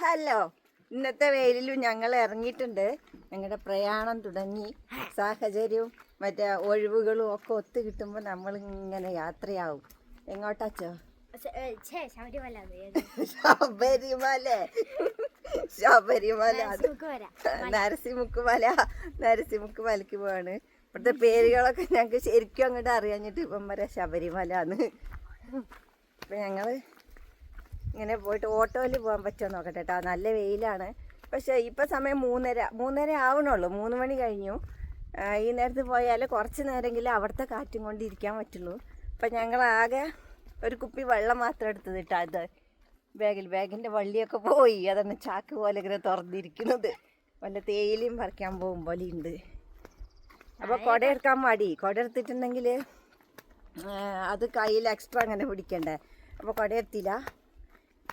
Hello, ഇന്നത്തെ വെയിലിലും ഞങ്ങൾ ഇറങ്ങിയിട്ടുണ്ട്. ഞങ്ങളുടെ പ്രയാണം തുടങ്ങി. സാഹചര്യവും മറ്റേ ഒഴിവുകളും ഒക്കെ ഒത്തു കിട്ടുമ്പോൾ നമ്മൾ ഇങ്ങനെ യാത്രയാവും. എങ്ങോട്ടാച്ചോ? ശബരിമല നരസിമുക്ക് മലക്ക് പോവാണ്. ഇവിടുത്തെ പേരുകളൊക്കെ ഞങ്ങൾക്ക് ശരിക്കും അങ്ങോട്ട് അറിയാഞ്ഞിട്ട് ഇപ്പം വരെ ശബരിമലന്ന്. അപ്പം ഞങ്ങൾ ഇങ്ങനെ പോയിട്ട് ഓട്ടോയിൽ പോകാൻ പറ്റുമോ നോക്കട്ടെ കേട്ടോ. നല്ല വെയിലാണ്. പക്ഷേ ഇപ്പം സമയം മൂന്നര ആവണുള്ളൂ. 3 മണി കഴിഞ്ഞു. ഈ നേരത്ത് പോയാൽ കുറച്ച് നേരമെങ്കിലും അവിടുത്തെ കാറ്റും കൊണ്ട് ഇരിക്കാൻ പറ്റുള്ളൂ. അപ്പം ഞങ്ങളാകെ ഒരു കുപ്പി വെള്ളം മാത്രം എടുത്തത് കേട്ടോ. അത് ബാഗിൻ്റെ വള്ളിയൊക്കെ പോയി. അതാണ് ചാക്ക് പോലെ ഇങ്ങനെ തുറന്നിരിക്കുന്നത്. വല്ല തേയിലയും പറിക്കാൻ പോകും പോലെ ഉണ്ട്. അപ്പോൾ കുട എടുക്കാൻ മടി. കുട എടുത്തിട്ടുണ്ടെങ്കിൽ അത് കയ്യിൽ എക്സ്ട്രാ അങ്ങനെ പിടിക്കണ്ടേ. അപ്പോൾ കുട എടുത്തില്ല.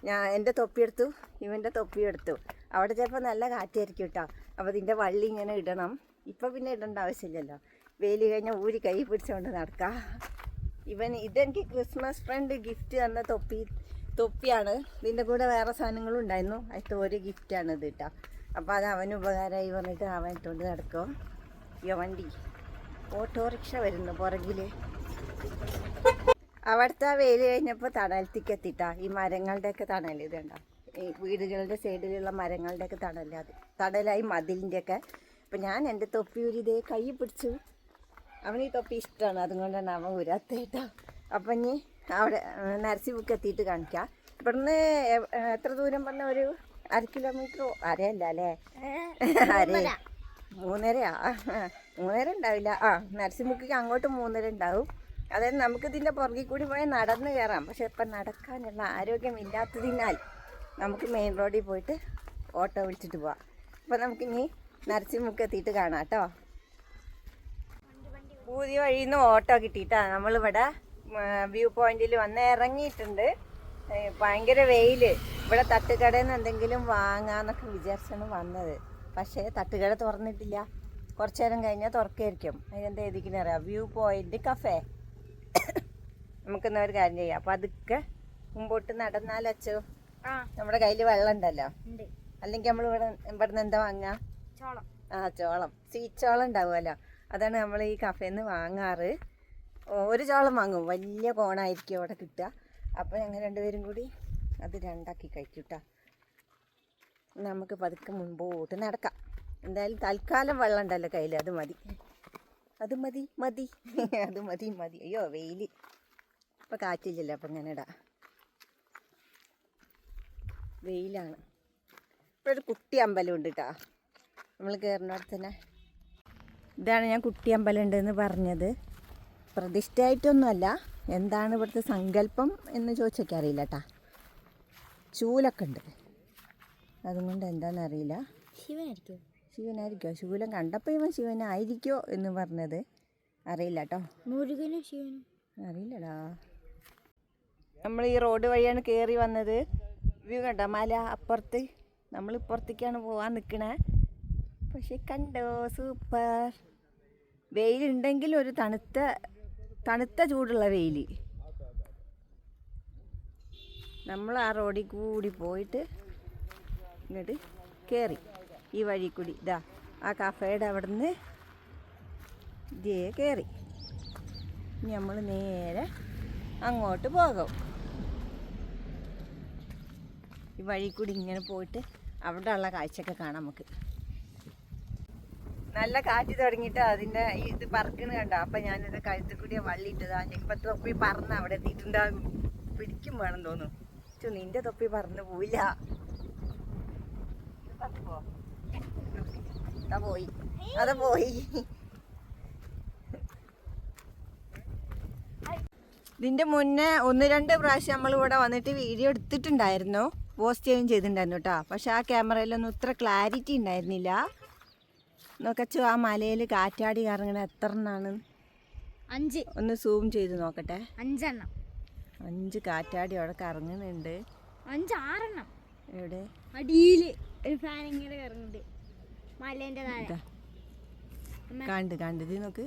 ഞാൻ എൻ്റെ തൊപ്പി എടുത്തു, ഇവൻ്റെ തൊപ്പി എടുത്തു. അവിടെ ചിലപ്പോൾ നല്ല കാറ്റായിരിക്കും കേട്ടോ. അപ്പോൾ ഇതിൻ്റെ വള്ളി ഇങ്ങനെ ഇടണം. ഇപ്പം പിന്നെ ഇടേണ്ട ആവശ്യമില്ലല്ലോ. വെയിൽ കഴിഞ്ഞാൽ ഊരി കൈ പിടിച്ചുകൊണ്ട് നടക്കാം. ഇതെനിക്ക് ക്രിസ്മസ് ഫ്രണ്ട് ഗിഫ്റ്റ് തന്ന തൊപ്പിയാണ്. ഇതിൻ്റെ കൂടെ വേറെ സാധനങ്ങളും ഉണ്ടായിരുന്നു. അതിൻ്റെ ഒരു ഗിഫ്റ്റാണ് ഇത് കേട്ടോ. അപ്പോൾ അത് അവന് ഉപകാരമായി പറഞ്ഞിട്ട് അവൻ ഇട്ടുകൊണ്ട് നടക്കും. വണ്ടി ഓട്ടോറിക്ഷ വരുന്നു പുറകിൽ. അവിടുത്തെ വെയിൽ കഴിഞ്ഞപ്പോൾ തണലത്തേക്ക് എത്തിയിട്ടാ. ഈ മരങ്ങളുടെയൊക്കെ തണൽ ഇതുണ്ടോ, ഈ വീടുകളുടെ സൈഡിലുള്ള മരങ്ങളുടെയൊക്കെ തണലായി മതിലിൻ്റെയൊക്കെ. അപ്പം ഞാൻ എൻ്റെ തൊപ്പി ഒരു ഇതേ കൈ പിടിച്ചു. അവന് ഈ തൊപ്പി ഇഷ്ടമാണ്, അതുകൊണ്ടാണ് അവൻ ഉരാത്തേട്ടോ. അപ്പം ഇനി അവിടെ നരസിമുക്ക് എത്തിയിട്ട് കാണിക്കാം. ഇവിടുന്ന് എത്ര ദൂരം പറഞ്ഞാൽ ഒരു 1/2 കിലോമീറ്ററോ അരയല്ല അല്ലേ? 3.5 ഉണ്ടാവില്ല. നരസിമുക്ക് അങ്ങോട്ട് 3.5 ഉണ്ടാവും. അതായത് നമുക്കിതിൻ്റെ പുറകിൽ കൂടി പോയാൽ നടന്ന് കയറാം. പക്ഷെ ഇപ്പം നടക്കാനുള്ള ആരോഗ്യമില്ലാത്തതിനാൽ നമുക്ക് മെയിൻ റോഡിൽ പോയിട്ട് ഓട്ടോ വിളിച്ചിട്ട് പോവാം. അപ്പം നമുക്കിനി നരസിമുക്ക് എത്തിയിട്ട് കാണാം കേട്ടോ. പുതിയ വഴിയിൽ നിന്ന് ഓട്ടോ കിട്ടിയിട്ടാണ് നമ്മളിവിടെ വ്യൂ പോയിന്റിൽ വന്ന് ഇറങ്ങിയിട്ടുണ്ട്. ഭയങ്കര വെയിൽ. ഇവിടെ തട്ടുകടയിൽ നിന്ന് എന്തെങ്കിലും വാങ്ങാമെന്നൊക്കെ വിചാരിച്ചാണ് വന്നത്. പക്ഷേ തട്ടുകട തുറന്നിട്ടില്ല. കുറച്ചു നേരം കഴിഞ്ഞാൽ തുറക്കായിരിക്കും. അതിനെന്താ എഴുതിക്കുന്ന അറിയാം, വ്യൂ പോയിന്റ് കഫേ. നമുക്കെന്നാ ഒരു കാര്യം ചെയ്യാം. അപ്പം അതൊക്കെ മുമ്പോട്ട് നടന്നാലോ. നമ്മുടെ കയ്യിൽ വെള്ളം ഉണ്ടല്ലോ. അല്ലെങ്കിൽ നമ്മൾ ഇവിടുന്ന് എന്താ വാങ്ങാം? ചോളം. സ്വീറ്റ് ഉണ്ടാവുമല്ലോ. അതാണ് നമ്മൾ ഈ കഫേന്ന് വാങ്ങാറ്. ഒരു ചോളം വാങ്ങും, വലിയ കോണായിരിക്കും അവിടെ കിട്ടുക. അപ്പോൾ ഞങ്ങൾ രണ്ടുപേരും കൂടി അത് 2ആക്കി കഴിക്കും കേട്ടോ. നമുക്ക് പതുക്കെ മുമ്പോട്ട് നടക്കാം. എന്തായാലും തൽക്കാലം വെള്ളം ഉണ്ടല്ലോ കയ്യിൽ, അത് മതി. അത് മതി. അയ്യോ വെയിൽ ഇപ്പം കാറ്റില്ലല്ലോ. അപ്പം ഇങ്ങനെ ഇടാം. വെയിലാണ്. ഇവിടെ ഒരു കുട്ടി അമ്പലം ഉണ്ട് കേട്ടോ. നമ്മൾ കയറുന്നിടത്ത് തന്നെ. ഇതാണ് ഞാൻ കുട്ടി അമ്പലം ഉണ്ടെന്ന് പറഞ്ഞത്. പ്രതിഷ്ഠയായിട്ടൊന്നുമല്ല. എന്താണ് ഇവിടുത്തെ സങ്കല്പം എന്ന് ചോദിച്ചൊക്കെ അറിയില്ല കേട്ടോ. ശൂലൊക്കെ ഉണ്ട്. അതുകൊണ്ട് എന്താണെന്നറിയില്ല. ശിവനായിരിക്കോ? ശൂലം കണ്ടപ്പോൾ ഇവൻ ശിവനായിരിക്കോ എന്ന് പറഞ്ഞത് അറിയില്ല കേട്ടോ. മുരുകനും ശിവനും അറിയില്ലടാ. നമ്മൾ ഈ റോഡ് വഴിയാണ് കയറി വന്നത്. വ്യൂ കണ്ടോ, മല അപ്പുറത്ത്. നമ്മൾ ഇപ്പുറത്തേക്കാണ് പോകാൻ നിൽക്കണേ. പക്ഷെ കണ്ടോ, സൂപ്പർ. വെയിലുണ്ടെങ്കിൽ ഒരു തണുത്ത ചൂടുള്ള വെയിൽ. നമ്മൾ ആ റോഡിൽ കൂടി പോയിട്ട് ഇങ്ങോട്ട് കയറി ഈ വഴി കൂടി. ഇതാ ആ കഫേയുടെ അവിടെ നിന്ന് ഇതേ കയറി. ഇനി നമ്മൾ നേരെ അങ്ങോട്ട് പോകും. ഈ വഴി കൂടി ഇങ്ങനെ പോയിട്ട് അവിടെ ഉള്ള കാഴ്ചയൊക്കെ കാണാം നമുക്ക്. നല്ല കാറ്റ് തുടങ്ങിയിട്ട് അതിൻ്റെ ഇത് പറക്കണ് കണ്ടോ. അപ്പം ഞാനിത് കഴുത്തിൽ കൂടിയ വള്ളി ഇട്ടതാ. ഇപ്പം തൊപ്പി പറന്ന് അവിടെ എത്തിയിട്ടുണ്ടാകും. പിടിക്കും വേണം തോന്നുന്നു. നിന്റെ തൊപ്പി പറന്ന് പോയില്ല. പോയി. ഇതിൻ്റെ മുന്നേ 1-2 പ്രാവശ്യം നമ്മളിവിടെ വന്നിട്ട് വീഡിയോ എടുത്തിട്ടുണ്ടായിരുന്നു. പോസ്റ്റ് ചെയ്യുകയും ചെയ്തിട്ടുണ്ടായിരുന്നു കേട്ടോ. പക്ഷെ ആ ക്യാമറയിലൊന്നും ഇത്ര ക്ലാരിറ്റി ഉണ്ടായിരുന്നില്ല. നോക്കച്ചു, ആ മലയിൽ കാറ്റാടി കറങ്ങണ എത്ര എണ്ണാണ്? 5. ഒന്ന് സൂം ചെയ്ത് നോക്കട്ടെ. 5 കാറ്റാടി അവിടെ കറങ്ങുന്നുണ്ട്. 5-6 എണ്ണം. എവിടെ? അടിയിൽ ഒരു ഫാൻ ഇങ്ങനെ കറങ്ങുന്നുണ്ട് മലേൻ്റെ താഴെ. കണ്ട് ഇത് നോക്ക്.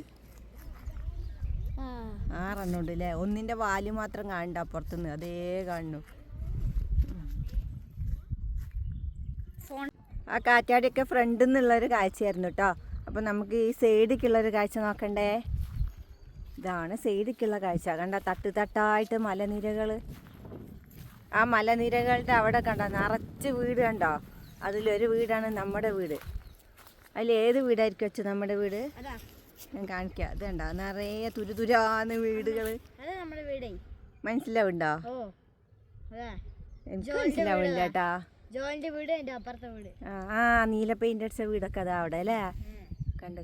6 എണ്ണം ഉണ്ട് അല്ലേ? ഒന്നിൻ്റെ വാല് മാത്രം കാണണ്ട അപ്പുറത്തുനിന്ന്. അതേ കാണുന്നു. ആ കാറ്റാടിയൊക്കെ ഫ്രണ്ടിൽ നിന്നുള്ളൊരു കാഴ്ചയായിരുന്നു കേട്ടോ. അപ്പം നമുക്ക് ഈ സൈഡിലേക്കുള്ളൊരു കാഴ്ച നോക്കണ്ടേ. ഇതാണ് സൈഡിലേക്കുള്ള കാഴ്ച. കണ്ട തട്ട് തട്ടായിട്ട് മലനിരകൾ. ആ മലനിരകളുടെ അവിടെ കണ്ടോ നിറച്ച് വീട് കണ്ടോ. അതിലൊരു വീടാണ് നമ്മുടെ വീട്. അതിലേത് വീടായിരിക്കും വെച്ച് നമ്മുടെ വീട് ഞാൻ കാണിക്കാം. ഇത് കണ്ടോ നിറയെ തുരുതുരാന്ന് വീടുകൾ. മനസ്സിലാവുണ്ടോ? എനിക്ക് മനസ്സിലാവില്ല കേട്ടാ. ആ നീല പെയിന്റ് അടിച്ച വീടൊക്കെ അതാ അവിടെ അല്ലേ. കണ്ടു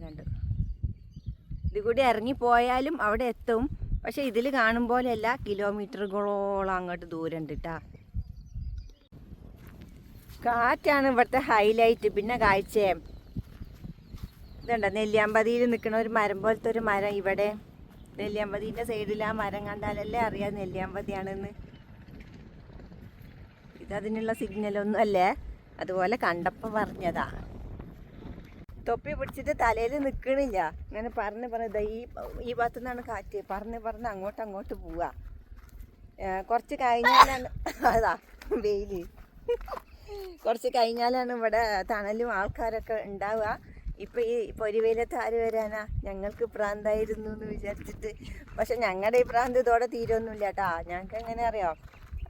ഇത് കൂടി ഇറങ്ങിപ്പോയാലും അവിടെ എത്തും. പക്ഷെ ഇതിൽ കാണും പോലെയല്ല, കിലോമീറ്ററുകളോളം അങ്ങോട്ട് ദൂരം ഉണ്ട് കേട്ടാ. കാറ്റാണ് ഇവിടുത്തെ ഹൈലൈറ്റ്. പിന്നെ കാഴ്ചയും ഇതുണ്ടോ നെല്ലിയാമ്പതിയിൽ നിൽക്കുന്ന ഒരു മരം പോലത്തെ ഒരു മരം. ഇവിടെ നെല്ലിയാമ്പതിൻ്റെ സൈഡിൽ ആ മരം കണ്ടാലല്ലേ അറിയാം നെല്ലിയാമ്പതിയാണെന്ന്. ഇതതിനുള്ള സിഗ്നലൊന്നും അല്ലേ, അതുപോലെ കണ്ടപ്പോൾ പറഞ്ഞതാ. തൊപ്പി പിടിച്ചിട്ട് തലയിൽ നിൽക്കണില്ല. ഇങ്ങനെ പറഞ്ഞ് ഈ ഭാഗത്തു നിന്നാണ് കാറ്റ്. പറഞ്ഞ് അങ്ങോട്ട് പോവുക. കുറച്ച് കഴിഞ്ഞാലാണ് അതാ വെയിൽ. കുറച്ച് കഴിഞ്ഞാലാണ് ഇവിടെ തണലും ആൾക്കാരൊക്കെ ഉണ്ടാവുക. ഇപ്പം ഈ പൊരിവെയിലത്ത് ആര് വരാനാ. ഞങ്ങൾക്ക് പ്രാന്തായിരുന്നു എന്ന് വിചാരിച്ചിട്ട്. പക്ഷെ ഞങ്ങളുടെ ഈ പ്രാന്ത് ഇതോടെ തീരൊന്നുമില്ല കേട്ടാ. ഞങ്ങൾക്ക് എങ്ങനെ അറിയാം,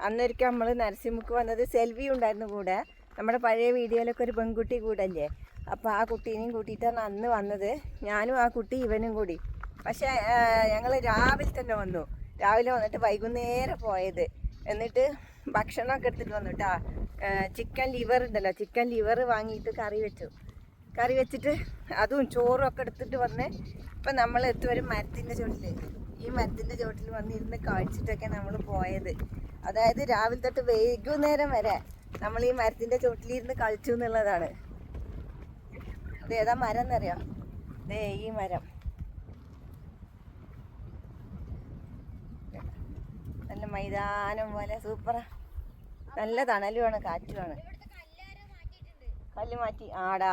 അന്നൊരിക്കൽ നമ്മൾ നരസിംഹക്ക് വന്നത് സെൽവി ഉണ്ടായിരുന്നു കൂടെ. നമ്മുടെ പഴയ വീഡിയോയിലൊക്കെ ഒരു പെൺകുട്ടി കൂടല്ലേ. അപ്പോൾ ആ കുട്ടീനെയും കൂട്ടിയിട്ടാണ് അന്ന് വന്നത്. ഞാനും ആ കുട്ടി ഇവനും കൂടി. പക്ഷേ ഞങ്ങൾ രാവിലെ തന്നെ വന്നു. രാവിലെ വന്നിട്ട് വൈകുന്നേരം പോയത്. എന്നിട്ട് ഭക്ഷണമൊക്കെ എടുത്തിട്ട് വന്നു കേട്ടോ. ചിക്കൻ ലിവർ ഉണ്ടല്ലോ, ചിക്കൻ ലിവർ വാങ്ങിയിട്ട് കറി വെച്ചിട്ട് അതും ചോറും ഒക്കെ എടുത്തിട്ട് വന്ന് ഇപ്പം നമ്മൾ എത്തുവരും മരത്തിൻ്റെ ചോട്ടിൽ. ഈ മരത്തിൻ്റെ ചോട്ടിൽ വന്നിരുന്ന് കഴിച്ചിട്ടൊക്കെ നമ്മൾ പോയത്. അതായത് രാവിലെ തൊട്ട് വൈകുന്നേരം വരെ നമ്മൾ ഈ മരത്തിൻ്റെ ചോട്ടിലിരുന്ന് കളിച്ചു എന്നുള്ളതാണ്. അത് ഏതാ മരം എന്നറിയാം? ഈ മരം നല്ല മൈതാനം പോലെ സൂപ്പറാ. നല്ല തണലുമാണ്, കാറ്റുമാണ്. കല്ല് മാറ്റി ആടാ.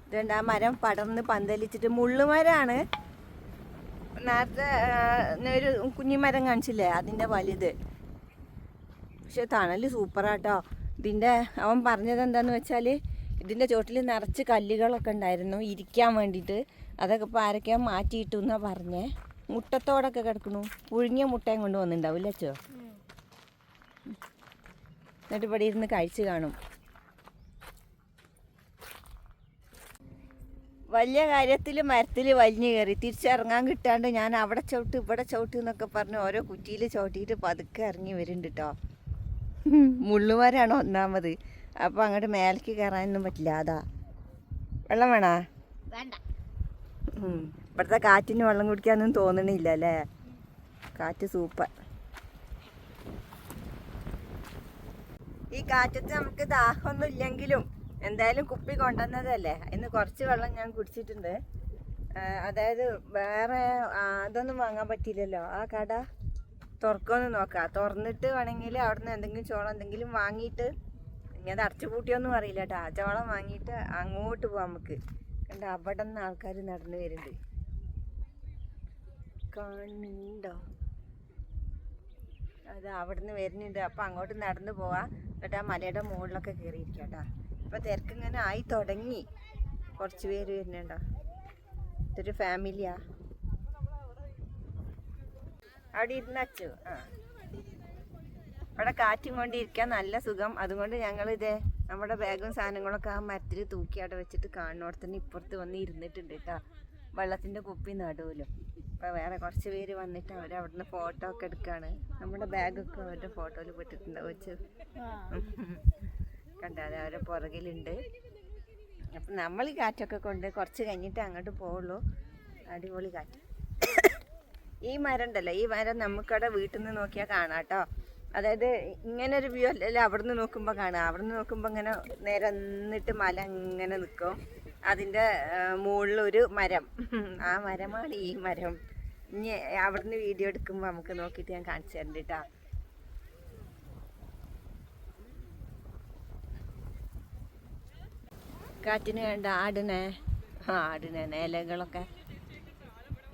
ഇതുണ്ട് ആ മരം പടർന്ന് പന്തലിച്ചിട്ട്. മുള്ളുമരമാണ്. നേരത്തെ ഒരു കുഞ്ഞിമരം കാണിച്ചില്ലേ, അതിൻ്റെ വലുത്. പക്ഷെ തണൽ സൂപ്പറാട്ടോ. ഇതിൻ്റെ അവൻ പറഞ്ഞത് എന്താണെന്ന് വെച്ചാൽ ഇതിൻ്റെ ചോട്ടിൽ നിറച്ച് കല്ലുകളൊക്കെ ഉണ്ടായിരുന്നു ഇരിക്കാൻ വേണ്ടിയിട്ട്. അതൊക്കെ ഇപ്പോൾ ആരൊക്കെയാ മാറ്റിയിട്ടു എന്നാണ് പറഞ്ഞേ. മുട്ടത്തോടൊക്കെ കിടക്കണു. പുഴുങ്ങിയ മുട്ടയും കൊണ്ട് വന്നിട്ടുണ്ടാവില്ല അച്ചോ. എന്നിട്ട് ഇവിടെ ഇരുന്ന് കഴിച്ച് കാണും. വലിയ കാര്യത്തിൽ മരത്തിൽ വലിഞ്ഞു കയറി തിരിച്ചിറങ്ങാൻ കിട്ടാണ്ട് ഞാൻ അവിടെ ചവിട്ട് ഇവിടെ ചവിട്ട് എന്നൊക്കെ പറഞ്ഞ് ഓരോ കുറ്റിയിൽ ചവിട്ടിയിട്ട് പതുക്കെ ഇറങ്ങി വരുന്നുണ്ട് കേട്ടോ. മുള്ളുമരാണ് ഒന്നാമത്. അപ്പോൾ അങ്ങോട്ട് മേലേക്ക് കയറാനൊന്നും പറ്റില്ല. അതാ വെള്ളം വേണോ? ഇവിടുത്തെ കാറ്റിന് വെള്ളം കുടിക്കാനൊന്നും തോന്നണില്ല അല്ലേ. കാറ്റ് സൂപ്പർ. ഈ കാറ്റത്ത് നമുക്ക് ദാഹമൊന്നും ഇല്ലെങ്കിലും എന്തായാലും കുപ്പി കൊണ്ടുവന്നതല്ലേ, ഇന്ന് കുറച്ച് വെള്ളം ഞാൻ കുടിച്ചിട്ടുണ്ട്. അതായത് വേറെ അതൊന്നും വാങ്ങാൻ പറ്റില്ലല്ലോ. ആ കട തുറക്കുമെന്ന് നോക്കാം. തുറന്നിട്ട് വേണമെങ്കിൽ അവിടെ നിന്ന് എന്തെങ്കിലും ചോളം എന്തെങ്കിലും വാങ്ങിയിട്ട്, ഇനി അത് അടച്ചു പൂട്ടിയൊന്നും അറിയില്ല കേട്ടോ. ആ ചോളം വാങ്ങിയിട്ട് അങ്ങോട്ട് പോവാം നമുക്ക്. കണ്ട അവിടെ നിന്ന് ആൾക്കാർ നടന്നു വരുന്നുണ്ട്, കണ്ടോ? അത് അവിടെ നിന്ന് വരുന്നുണ്ട്. അപ്പം അങ്ങോട്ട് നടന്നു പോവാം. എന്നിട്ട് ആ മലയുടെ മുകളിലൊക്കെ കയറിയിരിക്കാം കേട്ടോ. ഇപ്പം തിരക്കിങ്ങനെ ആയി തുടങ്ങി. കുറച്ച് പേര് വരുന്നുണ്ടോ. ഇതൊരു ഫാമിലിയാ. അവിടെ ഇരുന്നച്ചു. അവിടെ കാറ്റും കൊണ്ടിരിക്കാൻ നല്ല സുഖം. അതുകൊണ്ട് ഞങ്ങളിതേ നമ്മുടെ ബാഗും സാധനങ്ങളൊക്കെ ആ മരത്തിൽ തൂക്കി അവിടെ വെച്ചിട്ട് കാണുന്നോടത്തന്നെ ഇപ്പുറത്ത് വന്ന് ഇരുന്നിട്ടുണ്ട് കേട്ടോ. വെള്ളത്തിൻ്റെ കുപ്പി നടുവിലും. അപ്പോൾ വേറെ കുറച്ച് പേര് വന്നിട്ട് അവരവിടുന്ന് ഫോട്ടോ ഒക്കെ എടുക്കുകയാണ്. നമ്മുടെ ബാഗൊക്കെ അവരുടെ ഫോട്ടോയിൽ പെട്ടിട്ടുണ്ടാവും വെച്ച് കണ്ടാതെ അവരെ പുറകിലുണ്ട്. അപ്പം നമ്മൾ ഈ കാറ്റൊക്കെ കൊണ്ട് കുറച്ച് കഴിഞ്ഞിട്ട് അങ്ങോട്ട് പോവുള്ളൂ. അടിപൊളി കാറ്റ്. ഈ മരം ഉണ്ടല്ലോ, ഈ മരം നമുക്കവിടെ വീട്ടിൽ നിന്ന് നോക്കിയാൽ കാണാം കേട്ടോ. അതായത് ഇങ്ങനെ ഒരു വ്യൂ അല്ലല്ലോ അവിടെ നിന്ന് നോക്കുമ്പോൾ കാണാം. അവിടെ നിന്ന് നോക്കുമ്പോൾ ഇങ്ങനെ നിരന്നിട്ട് മല ഇങ്ങനെ നിൽക്കും. അതിൻ്റെ മുകളിലൊരു മരം, ആ മരമാണ് ഈ മരം. ഇനി അവിടുന്ന് വീഡിയോ എടുക്കുമ്പോൾ നമുക്ക് നോക്കിയിട്ട് ഞാൻ കാണിച്ചു തരണ്ട് കേട്ടോ. കാറ്റിന് കണ്ട ആടിനെ ഇലകളൊക്കെ.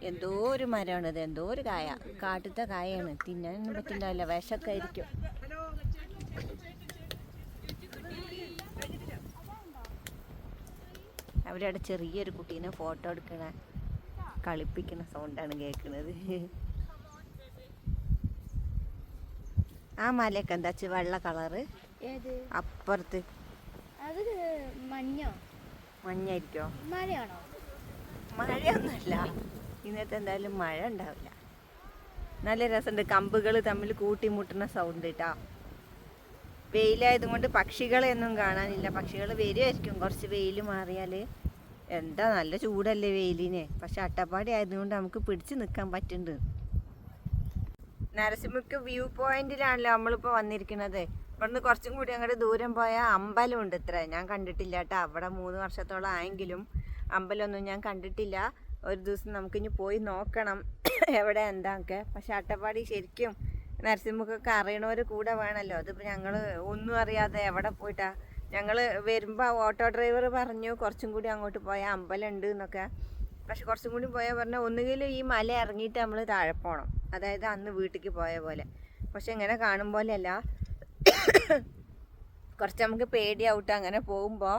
എന്തോ ഒരു മരമാണിത്, എന്തോ ഒരു കായ, കാട്ടിലത്തെ കായാണ്. തിന്നാനൊന്നും പറ്റുന്നുണ്ടാവില്ല, വിഷമൊക്കെ ആയിരിക്കും. അവരവിടെ ചെറിയൊരു കുട്ടീനെ ഫോട്ടോ എടുക്കണ കളിപ്പിക്കുന്ന സൗണ്ടാണ് കേൾക്കുന്നത്. ആ മലയൊക്കെ എന്താ വെള്ള കളറ് അപ്പുറത്ത് മഞ്ഞായിരിക്കോ? മഴയൊന്നുമില്ല ഇന്നത്തെ, എന്തായാലും മഴ ഉണ്ടാവില്ല. നല്ല രസമുണ്ട്, കമ്പുകൾ തമ്മിൽ കൂട്ടിമുട്ടുന്ന സൗണ്ട് കേട്ടോ. വെയിലായതും കൊണ്ട് പക്ഷികളെ ഒന്നും കാണാനില്ല. പക്ഷികൾ വരുമായിരിക്കും കുറച്ച് വെയിൽ മാറിയാൽ. എന്താ നല്ല ചൂടല്ലേ വെയിലിന്. പക്ഷെ അട്ടപ്പാടി ആയതുകൊണ്ട് നമുക്ക് പിടിച്ച് നിൽക്കാൻ പറ്റുന്നുണ്ട്. നരസിംഹക്ക് വ്യൂ പോയിന്റിലാണല്ലോ നമ്മളിപ്പോൾ വന്നിരിക്കുന്നത്. ഇവിടുന്ന് കുറച്ചും കൂടി അങ്ങോട്ട് ദൂരം പോയാൽ അമ്പലമുണ്ട്. ഇത്ര ഞാൻ കണ്ടിട്ടില്ല കേട്ടോ. അവിടെ 3 വർഷത്തോളം ആയെങ്കിലും അമ്പലമൊന്നും ഞാൻ കണ്ടിട്ടില്ല. ഒരു ദിവസം നമുക്കിനി പോയി നോക്കണം എവിടെ എന്താക്കെ. പക്ഷെ അട്ടപ്പാടി ശരിക്കും നരസിംഹക്കൊക്കെ അറിയണവർ കൂടെ വേണമല്ലോ. അതിപ്പോൾ ഞങ്ങൾ ഒന്നും അറിയാതെ എവിടെ പോയിട്ടാ. ഞങ്ങൾ വരുമ്പോൾ ഓട്ടോ ഡ്രൈവർ പറഞ്ഞു കുറച്ചും കൂടി അങ്ങോട്ട് പോയാൽ അമ്പലം ഉണ്ട് എന്നൊക്കെ. പക്ഷെ കുറച്ചും കൂടി പോയാൽ പറഞ്ഞാൽ ഒന്നുകിൽ ഈ മല ഇറങ്ങിയിട്ട് നമ്മൾ താഴെ പോകണം, അതായത് അന്ന് വീട്ടിലേക്ക് പോയ പോലെ. പക്ഷെ ഇങ്ങനെ കാണും പോലെയല്ല, കുറച്ച് നമുക്ക് പേടിയാവട്ടെ അങ്ങനെ പോകുമ്പോൾ.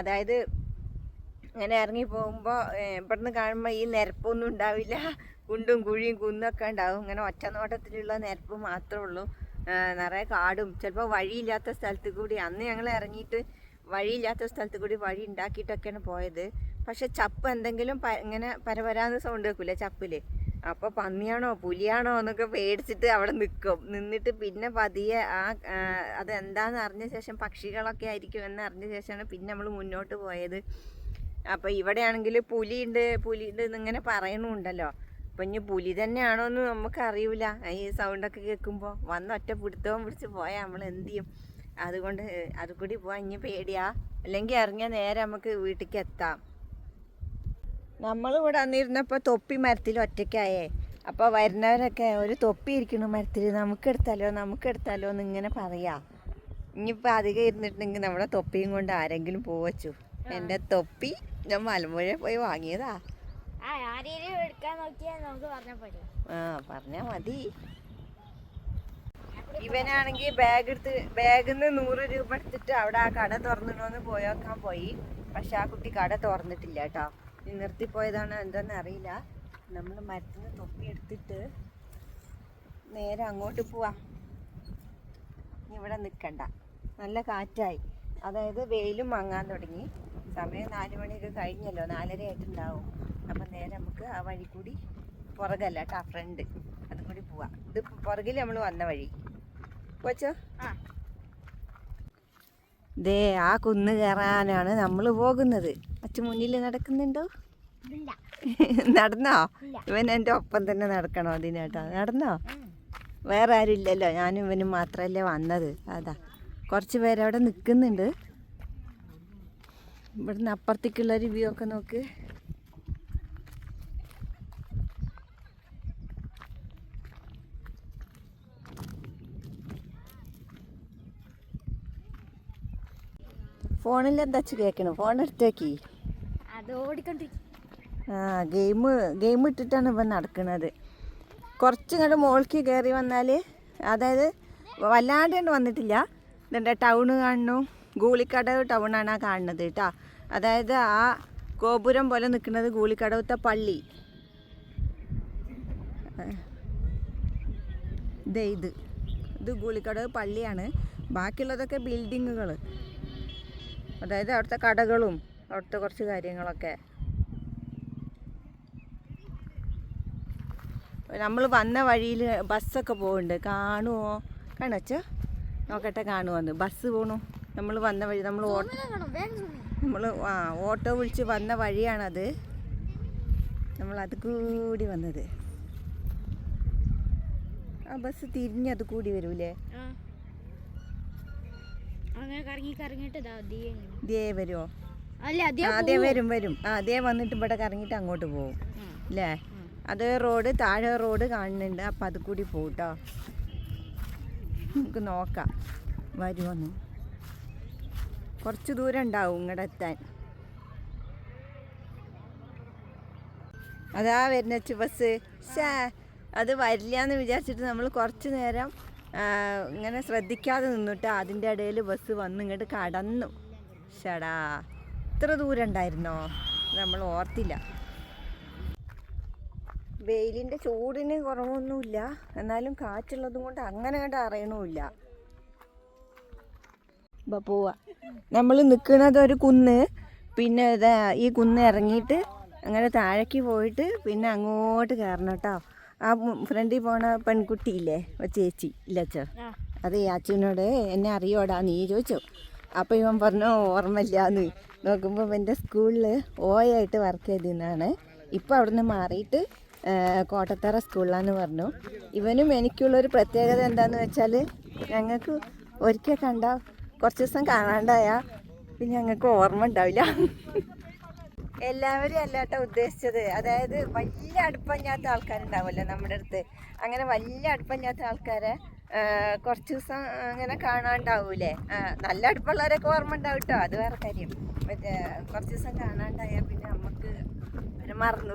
അതായത് ഇങ്ങനെ ഇറങ്ങി പോകുമ്പോൾ ഇവിടുന്ന് കാണുമ്പോൾ ഈ നിരപ്പൊന്നും ഉണ്ടാവില്ല. കുണ്ടും കുഴിയും കുന്നൊക്കെ ഉണ്ടാവും. ഇങ്ങനെ ഒറ്റ നോട്ടത്തിലുള്ള നിരപ്പ് മാത്രമേ ഉള്ളൂ. നിറയെ കാടും ചിലപ്പോൾ വഴിയില്ലാത്ത സ്ഥലത്ത് കൂടി. അന്ന് ഞങ്ങൾ ഇറങ്ങിയിട്ട് വഴിയില്ലാത്ത സ്ഥലത്ത് കൂടി വഴി ഉണ്ടാക്കിയിട്ടൊക്കെയാണ് പോയത്. പക്ഷെ ചപ്പ് എന്തെങ്കിലും ഇങ്ങനെ പരപരാന്ന് സൗണ്ട് വെക്കില്ലേ ചപ്പിൽ. അപ്പോൾ പന്നിയാണോ പുലിയാണോ എന്നൊക്കെ പേടിച്ചിട്ട് അവിടെ നിന്നിട്ട് പിന്നെ പതിയെ അതെന്താണെന്ന് അറിഞ്ഞ ശേഷം പക്ഷികളൊക്കെ ആയിരിക്കും എന്ന് അറിഞ്ഞ ശേഷമാണ് പിന്നെ നമ്മൾ മുന്നോട്ട് പോയത്. അപ്പോൾ ഇവിടെയാണെങ്കിൽ പുലിയുണ്ട് എന്നിങ്ങനെ പറയണമുണ്ടല്ലോ. അപ്പം ഇനി പുലി തന്നെയാണോ എന്ന് നമുക്കറിയില്ല. ഈ സൗണ്ടൊക്കെ കേൾക്കുമ്പോൾ വന്ന് ഒറ്റ പിടുത്തവും പിടിച്ച് പോയാൽ നമ്മൾ എന്ത് ചെയ്യും? അതുകൊണ്ട് അത് കൂടി പോകാൻ ഇനി പേടിയാ. അല്ലെങ്കിൽ ഇറങ്ങിയാൽ നേരെ നമുക്ക് വീട്ടിലേക്ക് എത്താം. നമ്മളിവിടെ വന്നിരുന്നപ്പോൾ തൊപ്പി മരത്തിൽ ഒറ്റയ്ക്കായേ. അപ്പോൾ വരുന്നവരൊക്കെ ഒരു തൊപ്പി ഇരിക്കണ മരത്തിൽ നമുക്കെടുത്താലോ എന്നിങ്ങനെ പറയാം. ഇനിയിപ്പോൾ അധികം ഇരുന്നിട്ടുണ്ടെങ്കിൽ നമ്മുടെ തൊപ്പിയും കൊണ്ട് ആരെങ്കിലും പോവച്ചു. എൻ്റെ തൊപ്പി ഞാൻ മലമ്പുഴ പോയി വാങ്ങിയതാ. പറഞ്ഞാ മതി. ഇവനാണെങ്കിൽ ബാഗിൽ നിന്ന് 100 രൂപ എടുത്തിട്ട് അവിടെ ആ കട തുറന്നിടോന്ന് പോയേക്കാൻ പോയി. പക്ഷെ ആ കുട്ടി കട തുറന്നിട്ടില്ല കേട്ടോ. നിർത്തിപ്പോയതാണ് എന്താണെന്ന് അറിയില്ല. നമ്മൾ മരത്തിൽ നിന്ന് തൊപ്പി എടുത്തിട്ട് നേരെ അങ്ങോട്ട് പോവാം. ഇവിടെ നിൽക്കണ്ട, നല്ല കാറ്റായി. അതായത് വെയിലും മങ്ങാൻ തുടങ്ങി. സമയം 4 മണിയൊക്കെ കഴിഞ്ഞല്ലോ, 4:30 ആയിട്ടുണ്ടാവും. അപ്പം നേരെ നമുക്ക് ആ വഴി കൂടി, പുറകല്ല കേട്ടോ, ഫ്രണ്ട്, അതും കൂടി പോവാം. ഇത് പുറകിൽ നമ്മൾ വന്ന വഴി പോച്ചോ. ദേ ആ കുന്ന് കയറാനാണ് നമ്മൾ പോകുന്നത്. അച്ഛൻ മുന്നിൽ നടക്കുന്നുണ്ടോ? നടന്നോ? ഇവൻ എൻ്റെ ഒപ്പം തന്നെ നടക്കണോ അതിനേട്ടാ? നടന്നോ? വേറെ ആരും ഇല്ലല്ലോ, ഞാനും ഇവനും മാത്രമല്ലേ വന്നത്. അതാ കുറച്ച് പേരവിടെ നിൽക്കുന്നുണ്ട്. ഇവിടുന്ന് അപ്പുറത്തേക്കുള്ള റിവ്യൂ ഒക്കെ നോക്ക്. ഫോണിൽ എന്താ കേൾക്കണം? ഫോൺ എടുത്തേക്കി. ഗെയിം ഇട്ടിട്ടാണ് ഇപ്പം നടക്കുന്നത്. കുറച്ചിങ്ങോട്ട് മോൾക്ക് കയറി വന്നാൽ, അതായത് വല്ലാണ്ട് വന്നിട്ടില്ല. ഇതിൻ്റെ ടൗണ് കാണുന്നു. ഗൂളിക്കടവ് ടൗണാണ് ആ കാണുന്നത് കേട്ടോ. അതായത് ആ ഗോപുരം പോലെ നിൽക്കുന്നത് ഗൂളിക്കടവത്തെ പള്ളി. ഇത് ഗൂളിക്കടവ് പള്ളിയാണ്. ബാക്കിയുള്ളതൊക്കെ ബിൽഡിങ്ങുകൾ, അതായത് അവിടുത്തെ കടകളും അവിടുത്തെ കുറച്ച് കാര്യങ്ങളൊക്കെ. നമ്മൾ വന്ന വഴിയിൽ ബസ്സൊക്കെ പോകുന്നുണ്ട്. കാണുമോ? കാണുവച്ചോ? നോക്കട്ടെ, കാണുമോന്ന്. ബസ് പോണു. നമ്മൾ വന്ന വഴി, നമ്മൾ ഓട്ടോ വിളിച്ച് വന്ന വഴിയാണത്. നമ്മൾ അത് കൂടി വന്നത്. ആ ബസ് തിരിഞ്ഞത് കൂടി വരൂലേ? ദേ വരുമോ? അതേ വരും. അതേ വന്നിട്ട് ഇവിടെ കറങ്ങിയിട്ട് അങ്ങോട്ട് പോകും അല്ലേ? അതേ റോഡ്, താഴെ റോഡ് കാണുന്നുണ്ട്. അപ്പം അത് കൂടി പോകും കേട്ടോ. നമുക്ക് നോക്കാം വരുമോന്ന്. കുറച്ച് ദൂരം ഉണ്ടാവും ഇങ്ങോട്ട് എത്താൻ. അതാ വരുന്ന ബസ്. അത് വരില്ല എന്ന് വിചാരിച്ചിട്ട് നമ്മൾ കുറച്ച് നേരം ഇങ്ങനെ ശ്രദ്ധിക്കാതെ നിന്നിട്ട് അതിൻ്റെ ഇടയിൽ ബസ് വന്ന് ഇങ്ങോട്ട് കടന്നു. ഷടാ, ഇത്ര ദൂരം ഉണ്ടായിരുന്നോ? നമ്മൾ ഓർത്തില്ല. വെയിലിൻ്റെ ചൂടിന് കുറവൊന്നുമില്ല, എന്നാലും കാറ്റുള്ളതും കൊണ്ട് അങ്ങനെ കണ്ട് അറിയണമില്ല. ഇപ്പം പോവാ. നമ്മൾ നിൽക്കുന്നത് ഒരു കുന്ന്, പിന്നെ ഈ കുന്ന് ഇറങ്ങിയിട്ട് അങ്ങനെ താഴേക്ക് പോയിട്ട് പിന്നെ അങ്ങോട്ട് കയറണം കേട്ടോ. ആ ഫ്രണ്ടിൽ പോണ പെൺകുട്ടിയില്ലേ, ചേച്ചി ഇല്ലച്ചോ, അത് ഈ അച്ഛനോട് എന്നെ അറിയോടാ നീ ചോദിച്ചു. അപ്പോൾ ഇവൻ പറഞ്ഞു ഓർമ്മയില്ലാന്ന്. നോക്കുമ്പോൾ ഇവൻ്റെ സ്കൂളിൽ ഓയായിട്ട് വർക്ക് ചെയ്തിരുന്നതാണ്. ഇപ്പോൾ അവിടെ നിന്ന് മാറിയിട്ട് കോട്ടത്തറ സ്കൂളിലാന്ന് പറഞ്ഞു. ഇവനും എനിക്കുള്ളൊരു പ്രത്യേകത എന്താണെന്ന് വെച്ചാൽ, ഞങ്ങൾക്ക് ഒരിക്കൽ കണ്ടാൽ കുറച്ച് ദിവസം കാണാണ്ടായാൽ പിന്നെ ഞങ്ങൾക്ക് ഓർമ്മ ഉണ്ടാവില്ല. എല്ലാവരും അല്ലാട്ടോ ഉദ്ദേശിച്ചത്. അതായത് വലിയ അടുപ്പമില്ലാത്ത ആൾക്കാരുണ്ടാവുമല്ലോ നമ്മുടെ അടുത്ത്. അങ്ങനെ വലിയ അടുപ്പമില്ലാത്ത ആൾക്കാരെ കുറച്ച് ദിവസം അങ്ങനെ കാണാണ്ടാവൂലേ. നല്ല അടുപ്പമുള്ളവരൊക്കെ ഓർമ്മ ഉണ്ടാവും കേട്ടോ, അത് വേറെ കാര്യം. മറ്റേ കുറച്ച് ദിവസം കാണാണ്ടായാൽ പിന്നെ നമുക്ക് മറന്നു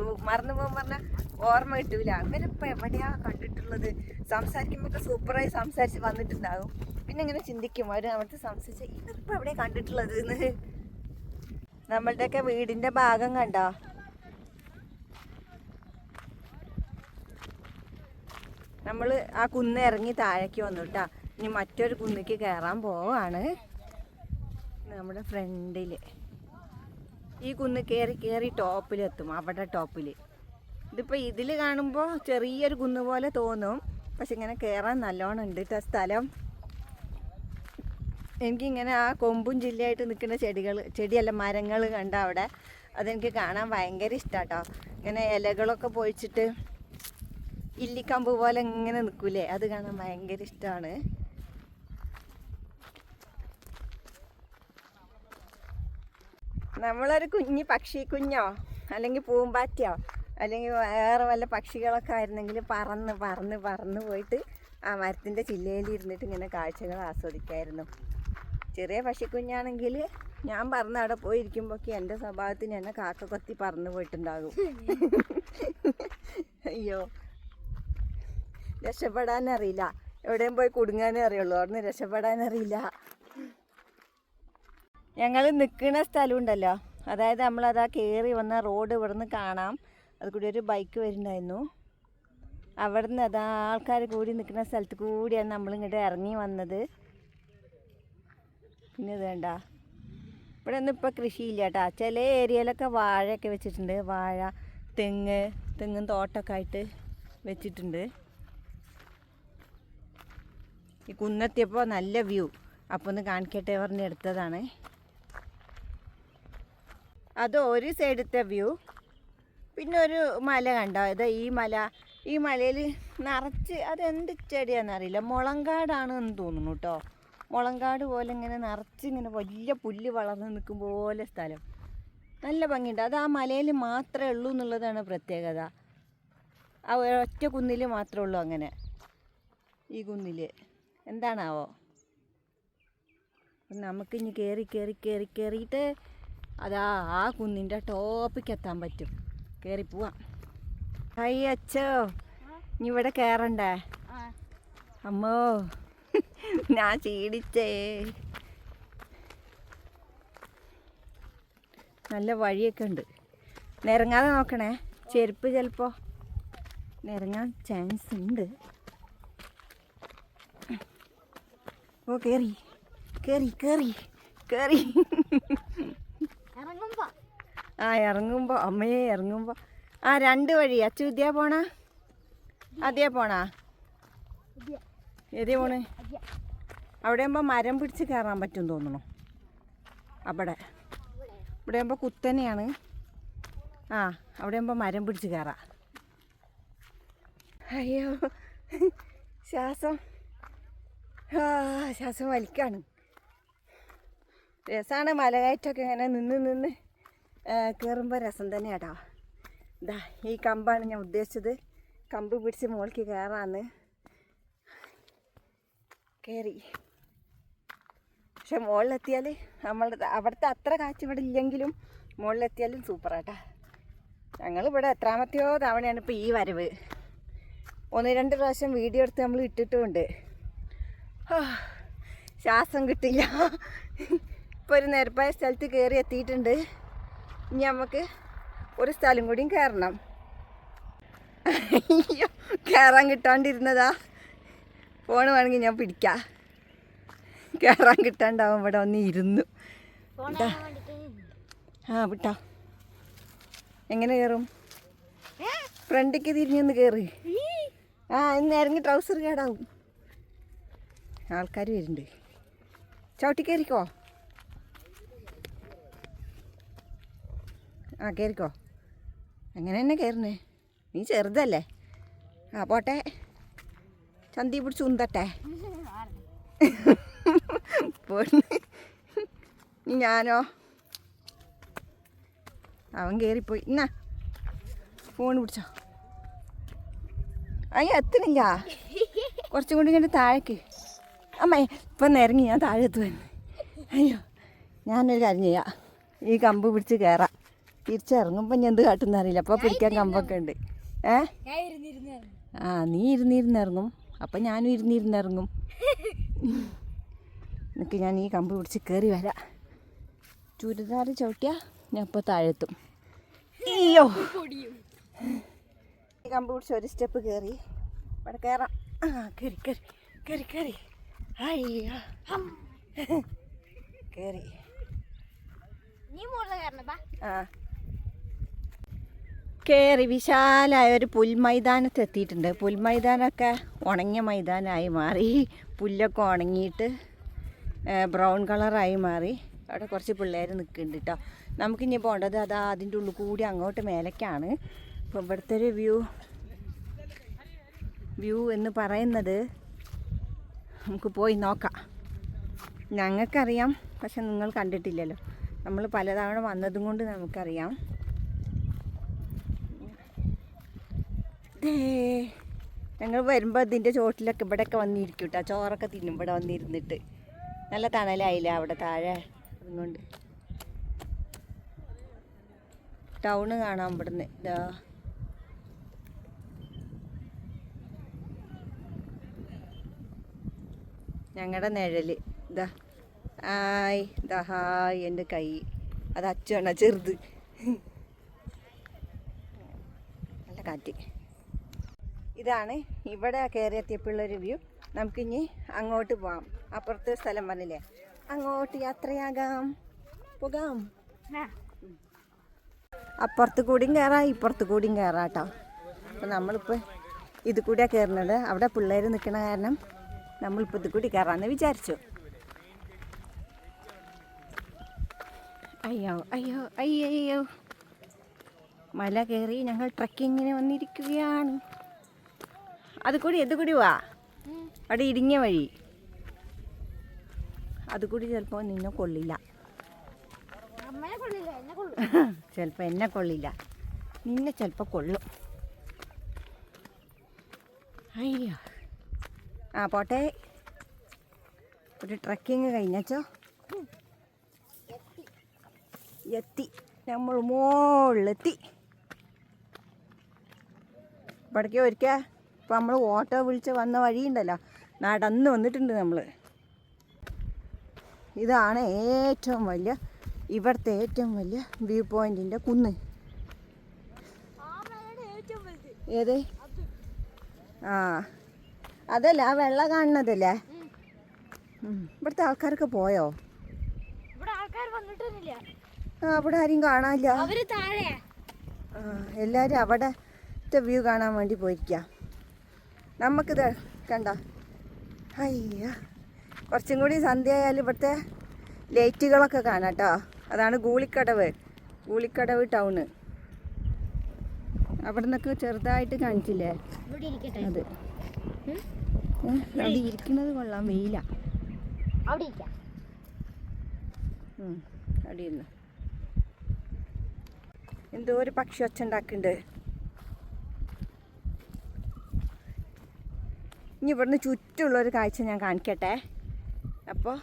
പോകും പറഞ്ഞാൽ ഓർമ്മ കിട്ടൂല. അവരിപ്പോൾ എവിടെയാ കണ്ടിട്ടുള്ളത്? സംസാരിക്കുമ്പോൾ സൂപ്പറായി സംസാരിച്ച് വന്നിട്ടുണ്ടാകും. പിന്നെ ഇങ്ങനെ ചിന്തിക്കും, അവർ അവിടുത്തെ സംസാരിച്ച ഇതിപ്പോൾ എവിടെയാണ് കണ്ടിട്ടുള്ളത് എന്ന്. നമ്മളുടെയൊക്കെ വീടിൻ്റെ ഭാഗം കണ്ടോ? നമ്മൾ ആ കുന്ന് ഇറങ്ങി താഴേക്ക് വന്നു കേട്ടോ. ഇനി മറ്റൊരു കുന്നിക്ക് കയറാൻ പോവാണ്. നമ്മുടെ ഫ്രണ്ടിൽ ഈ കുന്ന് കയറി ടോപ്പിലെത്തും. അവിടെ ടോപ്പിൽ ഇതിപ്പോൾ ഇതിൽ കാണുമ്പോൾ ചെറിയൊരു കുന്ന് പോലെ തോന്നും, പക്ഷെ ഇങ്ങനെ കയറാൻ നല്ലോണം ഉണ്ട് കേട്ടോ സ്ഥലം. എനിക്കിങ്ങനെ ആ കൊമ്പും ജില്ലയായിട്ട് നിൽക്കുന്ന ചെടിയല്ല മരങ്ങൾ കണ്ട അവിടെ, അതെനിക്ക് കാണാൻ ഭയങ്കര ഇഷ്ടമാണ് കേട്ടോ. ഇങ്ങനെ ഇലകളൊക്കെ പൊഴിച്ചിട്ട് ഇല്ലിക്കമ്പ് പോലെ ഇങ്ങനെ നിൽക്കൂലേ, അത് കാണാൻ ഭയങ്കര ഇഷ്ടമാണ്. നമ്മളൊരു പക്ഷിക്കുഞ്ഞോ അല്ലെങ്കിൽ പൂമ്പാറ്റയോ അല്ലെങ്കിൽ വേറെ വല്ല പക്ഷികളൊക്കെ ആയിരുന്നെങ്കിൽ പറന്ന് പോയിട്ട് ആ മരത്തിൻ്റെ ചില്ലയിൽ ഇരുന്നിട്ട് ഇങ്ങനെ കാഴ്ചകൾ ആസ്വദിക്കായിരുന്നു. ചെറിയ പക്ഷിക്കുഞ്ഞാണെങ്കിൽ ഞാൻ പറന്ന് അവിടെ പോയിരിക്കുമ്പോഴൊക്കെ എൻ്റെ സ്വഭാവത്തിന് എന്നെ കാക്ക കൊത്തി പറന്ന് പോയിട്ടുണ്ടാകും. അയ്യോ, രക്ഷപ്പെടാനറിയില്ല. എവിടെയും പോയി കുടുങ്ങാനേ അറിയുള്ളൂ, അവിടുന്ന് രക്ഷപ്പെടാനറിയില്ല. ഞങ്ങൾ നിൽക്കുന്ന സ്ഥലമുണ്ടല്ലോ, അതായത് നമ്മളതാ കയറി വന്ന റോഡ് ഇവിടുന്ന് കാണാം. അത് കൂടി ഒരു ബൈക്ക് വരുന്നുണ്ടായിരുന്നു. അവിടുന്ന് അതാ ആൾക്കാർ കൂടി നിൽക്കുന്ന സ്ഥലത്ത് കൂടിയാണ് നമ്മളിങ്ങോട്ട് ഇറങ്ങി വന്നത്. പിന്നെ ഇത് വേണ്ട, ഇവിടെ ഒന്നും ഇപ്പോൾ കൃഷിയില്ല കേട്ടോ. ചില ഏരിയയിലൊക്കെ വാഴയൊക്കെ വെച്ചിട്ടുണ്ട്. വാഴ, തെങ്ങും തോട്ടമൊക്കെ ആയിട്ട് വെച്ചിട്ടുണ്ട്. ഈ കുന്നെത്തിയപ്പോൾ നല്ല വ്യൂ, അപ്പോൾ ഒന്ന് കാണിക്കട്ടെ പറഞ്ഞ് എടുത്തതാണ്. അത് ഒരു സൈഡത്തെ വ്യൂ. പിന്നെ ഒരു മല കണ്ടോ, ഇതാ ഈ മലയിൽ നിറച്ച് അതെന്ത് ചെടിയാണെന്നറിയില്ല, മുളങ്കാടാണെന്ന് തോന്നുന്നു കേട്ടോ. മുളങ്കാട് പോലെ ഇങ്ങനെ നിറച്ച് ഇങ്ങനെ വലിയ പുല്ല് വളർന്ന് നിൽക്കും പോലെ സ്ഥലം. നല്ല ഭംഗിയുണ്ട്. അത് ആ മലയിൽ മാത്രമേ ഉള്ളൂ എന്നുള്ളതാണ് പ്രത്യേകത. ആ ഒറ്റ കുന്നിൽ മാത്രമേ ഉള്ളൂ അങ്ങനെ. ഈ കുന്നിൽ എന്താണാവോ. നമുക്കിനി കയറിയിട്ട് അതാ ആ കുന്നിൻ്റെ ടോപ്പിക്ക് എത്താൻ പറ്റും. കയറിപ്പോവാം. അയ്യച്ചോ, ഇനി ഇവിടെ കയറണ്ടേ? അമ്മോ, ഞാൻ ചീടിച്ചേ. നല്ല വഴിയൊക്കെ ഉണ്ട്. നിരങ്ങാതെ നോക്കണേ, ചെരുപ്പ് ചിലപ്പോൾ നിരങ്ങാൻ ചാൻസ് ഉണ്ട്. ഓ, കയറി ഇറങ്ങുമ്പോൾ അമ്മയെ ഇറങ്ങുമ്പോൾ രണ്ട് വഴി. അച്ചു ഇതേ പോണാ അതേ പോണാ ഏതേ പോണ്? അവിടെ ആകുമ്പോൾ മരം പിടിച്ച് കയറാൻ പറ്റും തോന്നണു. ഇവിടെ ആകുമ്പോൾ കുത്തനെയാണ്. അവിടെ ആകുമ്പോൾ മരം പിടിച്ച് കയറാം. അയ്യോ, ശ്വാസം വലിക്കാണ്. രസമാണ് മലകയറ്റമൊക്കെ ഇങ്ങനെ നിന്ന് കയറുമ്പോൾ രസം തന്നെയാട്ടോ. ഇതാ ഈ കമ്പാണ് ഞാൻ ഉദ്ദേശിച്ചത്. കമ്പ് പിടിച്ച് മുകളിലേക്ക് കയറാന്ന്. കയറി. പക്ഷെ മുകളിലെത്തിയാൽ അവിടുത്തെ അത്ര കാറ്റ് ഇവിടെ ഇല്ലെങ്കിലും മുകളിലെത്തിയാലും സൂപ്പറാട്ടാ. ഞങ്ങളിവിടെ എത്രാമത്തെയോ തവണയാണ് ഇപ്പോൾ ഈ വരവ്. 1-2 പ്രാവശ്യം വീഡിയോ എടുത്ത് നമ്മൾ ഇട്ടിട്ടുമുണ്ട്. ശ്വാസം കിട്ടില്ല. ഇപ്പോൾ ഒരു നിരപ്പായ സ്ഥലത്ത് കയറി എത്തിയിട്ടുണ്ട്. ഇനി നമുക്ക് ഒരു സ്ഥലം കൂടിയും കയറണം. അയ്യോ, കയറാൻ കിട്ടാണ്ടിരുന്നതാ. ഫോൺ വേണമെങ്കിൽ ഞാൻ പിടിക്കാം. കയറാൻ കിട്ടാണ്ടാവും. ഇവിടെ വന്ന് ഇരുന്നു. വിട്ടോ. എങ്ങനെ കയറും? ഫ്രണ്ടിക്ക് തിരിഞ്ഞൊന്ന് കയറി. ഇന്ന് ഇറങ്ങി ട്രൗസർ കേടാവും. ആൾക്കാർ വരുന്നുണ്ട്. ചവിട്ടി കയറിക്കോ. കയറിക്കോ. അങ്ങനെ തന്നെ കയറുന്നേ. നീ ചെറുതല്ലേ. പോട്ടെ. ചന്തി പിടിച്ച് ഉന്തട്ടെ. ഞാനോ? അവൻ കയറിപ്പോയി. എന്നാ ഫോൺ പിടിച്ചോ. എത്തണില്ല. കുറച്ചും കൂടി ഇങ്ങനെ താഴേക്ക്. അമ്മേ ഇപ്പം ഇറങ്ങി ഞാൻ താഴെത്ത് വന്ന്. അയ്യോ, ഞാനൊരു കാര്യം ചെയ്യാം. ഈ കമ്പ് പിടിച്ച് കയറാം. തിരിച്ചിറങ്ങുമ്പോൾ ഞാൻ എന്ത് കാട്ടുന്ന അറിയില്ല. അപ്പോൾ പിടിക്കാൻ കമ്പൊക്കെ ഉണ്ട്. നീ ഇരുന്നിരുന്നിറങ്ങും. അപ്പം ഞാനും ഇരുന്നിരുന്നിറങ്ങും. എന്നിട്ട് ഞാൻ ഈ കമ്പ് പിടിച്ച് കയറി വരാം. ചുരിദാർ ചവിട്ടിയാൽ ഞാൻ ഇപ്പോൾ താഴെത്തും. അയ്യോ, ഈ കമ്പ് പിടിച്ച് ഒരു സ്റ്റെപ്പ് കയറി. ഇവിടെ കയറാം. കയറി കയറി കയറി കയറി. അയ്യോ, കയറി. കയറി വിശാലമായ ഒരു പുൽമൈതാനത്ത് എത്തിയിട്ടുണ്ട്. പുൽമൈതാനമൊക്കെ ഉണങ്ങിയ മൈതാനമായി മാറി. പുല്ലൊക്കെ ഉണങ്ങിയിട്ട് ബ്രൗൺ കളറായി മാറി. അവിടെ കുറച്ച് പിള്ളേർ നിൽക്കുന്നുണ്ട് കേട്ടോ. നമുക്കിനി പോകേണ്ടത് അതാ അതിൻ്റെ ഉള്ളിൽ കൂടി അങ്ങോട്ട് മേലേക്കാണ്. അപ്പോൾ ഇവിടുത്തെ ഒരു വ്യൂ എന്ന് പറയുന്നത് നമുക്ക് പോയി നോക്കാം. ഞങ്ങൾക്കറിയാം, പക്ഷെ നിങ്ങൾ കണ്ടിട്ടില്ലല്ലോ. നമ്മൾ പലതവണ വന്നതും കൊണ്ട് നമുക്കറിയാം. ഞങ്ങൾ വരുമ്പോൾ ഇതിൻ്റെ ചോട്ടിലൊക്കെ ഇവിടെയൊക്കെ വന്നിരിക്കും കേട്ടോ. ചോറൊക്കെ തിന്നും ഇവിടെ വന്നിരുന്നിട്ട്. നല്ല തണലായില്ല അവിടെ താഴെ. അതുകൊണ്ട് ടൗണ് കാണാം ഇവിടുന്ന്. ഇതാ ഞങ്ങളുടെ നിഴൽ. ഇതാ ഹായ് എൻ്റെ കൈ. അത് അച്ഛനാ ചെറുത്. നല്ല കാറ്റ്. ഇതാണ് ഇവിടെ കയറി എത്തിയപ്പോഴുള്ളൊരു വ്യൂ. നമുക്കിനി അങ്ങോട്ട് പോകാം. അപ്പുറത്തെ സ്ഥലം പറഞ്ഞില്ലേ, അങ്ങോട്ട് യാത്രയാകാം. പോകാം. അപ്പുറത്ത് കൂടിയും കയറാം, ഇപ്പുറത്ത് കൂടിയും കയറാം കേട്ടോ. അപ്പം നമ്മളിപ്പോൾ ഇത് കൂടിയാണ് കയറുന്നത്. അവിടെ പിള്ളേർ നിൽക്കണ കാരണം നമ്മളിപ്പോൾ ഇത് കൂടി കയറാമെന്ന് വിചാരിച്ചു. അയ്യോ അയ്യോ അയ്യോ, മല കയറി ഞങ്ങൾ ട്രക്കിങ്ങിന് വന്നിരിക്കുകയാണ്. അത് കൂടി വാ. അവിടെ ഇടുങ്ങിയ വഴി. അതുകൂടി ചിലപ്പോൾ നിന്നെ കൊള്ളില്ല. ചിലപ്പോൾ എന്നെ കൊള്ളില്ല, നിന്നെ ചിലപ്പോൾ കൊള്ളും. അയ്യോ, പോട്ടെ. ഒരു ട്രക്കിങ് കഴിഞ്ഞോ എത്തി. നമ്മൾ മുകളിലെത്തി. ഇവിടേക്ക് ഒരിക്കൽ ഇപ്പം നമ്മൾ ഓട്ടോ വിളിച്ച് വന്ന വഴിയുണ്ടല്ലോ, നടന്ന് വന്നിട്ടുണ്ട് നമ്മൾ. ഇതാണ് ഇവിടുത്തെ ഏറ്റവും വലിയ വ്യൂ പോയിന്റിൻ്റെ കുന്ന്. ഏത്? അതല്ല, ആ വെള്ള കാണുന്നതല്ലേ? ഇവിടുത്തെ ആൾക്കാരൊക്കെ പോയോ? അവിടെ ആരും കാണാനില്ല. എല്ലാവരും അവിടത്തെ വ്യൂ കാണാൻ വേണ്ടി പോയിരിക്കുക. നമുക്കിത് കണ്ട. അയ്യ, കുറച്ചും കൂടി സന്ധ്യ ആയാലും ഇവിടുത്തെ ലൈറ്റുകളൊക്കെ കാണാം കേട്ടോ. അതാണ് ഗൂളിക്കടവ് ടൗണ്. അവിടെ നിന്നൊക്കെ ചെറുതായിട്ട് കാണിച്ചില്ലേ? അത് അവിടെ ഇരിക്കുന്നത് കൊള്ളാം. വെയില. അവിടെ ഇരുന്ന് എന്തോ ഒരു പക്ഷി ഒച്ച ഉണ്ടാക്കുന്നുണ്ട്. ഇനി ഇവിടുന്ന് ചുറ്റുമുള്ളൊരു കാഴ്ച ഞാൻ കാണിക്കട്ടെ. അപ്പോൾ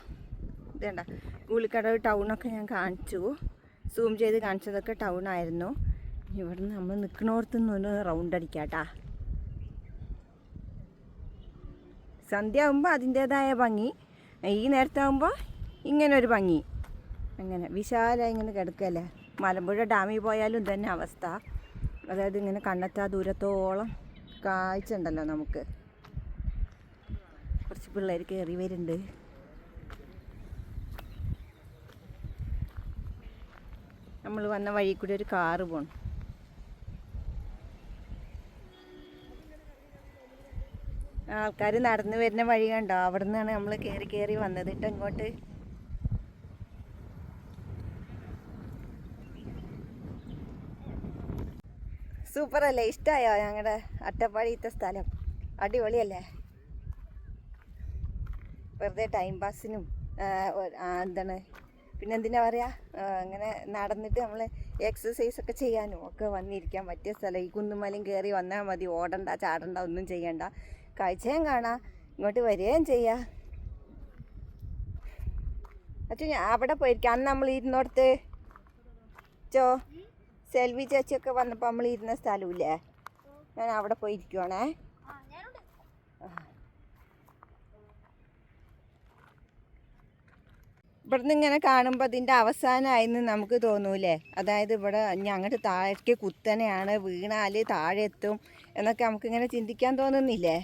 ഇതേണ്ട, ഗൂളിക്കടവ് ടൗണൊക്കെ ഞാൻ കാണിച്ചു. സൂം ചെയ്ത് കാണിച്ചതൊക്കെ ടൗണായിരുന്നു. ഇവിടുന്ന് നമ്മൾ നിൽക്കണോടത്തു നിന്ന് റൗണ്ട് അടിക്കാട്ടാ. സന്ധ്യ ആകുമ്പോൾ അതിൻ്റേതായ ഭംഗി, ഈ നേരത്താകുമ്പോൾ ഇങ്ങനൊരു ഭംഗി. അങ്ങനെ വിശാലമായി ഇങ്ങനെ കിടക്കല്ലേ. മലമ്പുഴ ഡാമിൽ പോയാലും തന്നെ അവസ്ഥ. അതായത് ഇങ്ങനെ കണ്ണെത്താ ദൂരത്തോളം കാഴ്ച ഉണ്ടല്ലോ നമുക്ക്. കുറച്ച് പിള്ളേർ കയറി വരുന്നുണ്ട്. നമ്മൾ വന്ന വഴി കൂടി ഒരു കാറ് പോണം. ആൾക്കാർ നടന്നു വരുന്ന വഴി കണ്ടോ? അവിടെ നിന്നാണ് നമ്മൾ കയറി വന്നത് കേട്ടോ ഇങ്ങോട്ട്. സൂപ്പറല്ലേ? ഇഷ്ടമായോ ഞങ്ങളുടെ അട്ടപ്പാടിയത്തെ സ്ഥലം? അടിപൊളിയല്ലേ? വെറുതെ ടൈം പാസിനും എന്താണ് പിന്നെന്തിനാ പറയുക, അങ്ങനെ നടന്നിട്ട് നമ്മൾ എക്സസൈസൊക്കെ ചെയ്യാനും ഒക്കെ വന്നിരിക്കാൻ പറ്റിയ സ്ഥലം. ഈ കുന്നുമലയും കയറി വന്നാൽ മതി. ഓടണ്ട ചാടണ്ട ഒന്നും ചെയ്യണ്ട. കാഴ്ചയും കാണാം, ഇങ്ങോട്ട് വരികയും ചെയ്യാം. അച്ഛൻ ഞാൻ അവിടെ പോയിരിക്കാം. അന്ന് നമ്മൾ ഇരുന്നോടത്ത് സെൽവി ചേച്ചിയൊക്കെ വന്നപ്പോൾ നമ്മൾ ഇരുന്ന സ്ഥലമില്ലേ, ഞാൻ അവിടെ പോയിരിക്കുവാണേ. ഇവിടുന്ന് ഇങ്ങനെ കാണുമ്പോൾ അതിൻ്റെ അവസാനമായെന്ന് നമുക്ക് തോന്നൂലേ? അതായത് ഇവിടെ അങ്ങോട്ട് താഴേക്ക് കുത്തനെയാണ്, വീണാൽ താഴെ എത്തും എന്നൊക്കെ നമുക്കിങ്ങനെ ചിന്തിക്കാൻ തോന്നുന്നില്ലേ?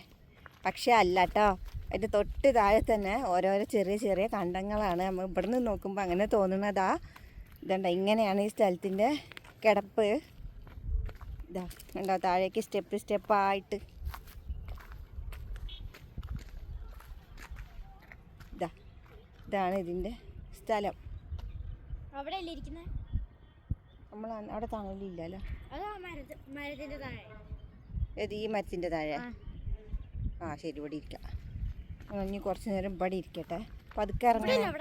പക്ഷേ അല്ല കേട്ടോ, അതിൻ്റെ തൊട്ട് താഴെ തന്നെ ഓരോരോ ചെറിയ ചെറിയ കണ്ടങ്ങളാണ്. നമ്മൾ ഇവിടുന്ന് നോക്കുമ്പോൾ അങ്ങനെ തോന്നുന്നതാ. ഇതുണ്ട, ഇങ്ങനെയാണ് ഈ സ്ഥലത്തിൻ്റെ കിടപ്പ്. ഇതാ കണ്ടോ, താഴേക്ക് സ്റ്റെപ്പായിട്ട് ഇതാണ് ഇതിൻ്റെ സ്ഥലം. നമ്മൾ അവിടെ തണലില്ലല്ലോ. ഏത് ഈ മരത്തിൻ്റെ താഴെ? ആ ശരി, ഇവിടെ ഇരിക്കാം. ഇനി കുറച്ച് നേരം ഇവിടെ ഇരിക്കട്ടെ. പതുക്കെ ഇറങ്ങാം.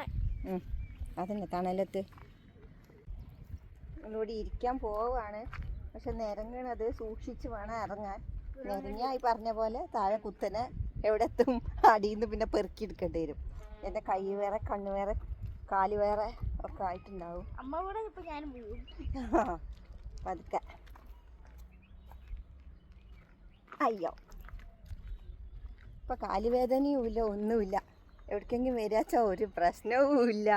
അതന്നെ തണലത്ത് നമ്മളിവിടെ ഇരിക്കാൻ പോവാണ്. പക്ഷെ നിരങ്ങണത് സൂക്ഷിച്ച് വേണം ഇറങ്ങാൻ. നിരങ്ങിയായി പറഞ്ഞ പോലെ താഴെ കുത്തനെ എവിടെ എത്തും അടിയിൽ നിന്ന് പിന്നെ പെറുക്കിയെടുക്കേണ്ടി വരും. എൻ്റെ കൈ വേറെ, കണ്ണ് വേറെ, കാല് വേറെ ഒക്കെ ആയിട്ടുണ്ടാവും. പതുക്കെ. അയ്യോ, ഇപ്പം കാലുവേദനയും ഇല്ല, ഒന്നുമില്ല. എവിടേക്കെങ്കിലും വരാച്ചാൽ ഒരു പ്രശ്നവും ഇല്ല.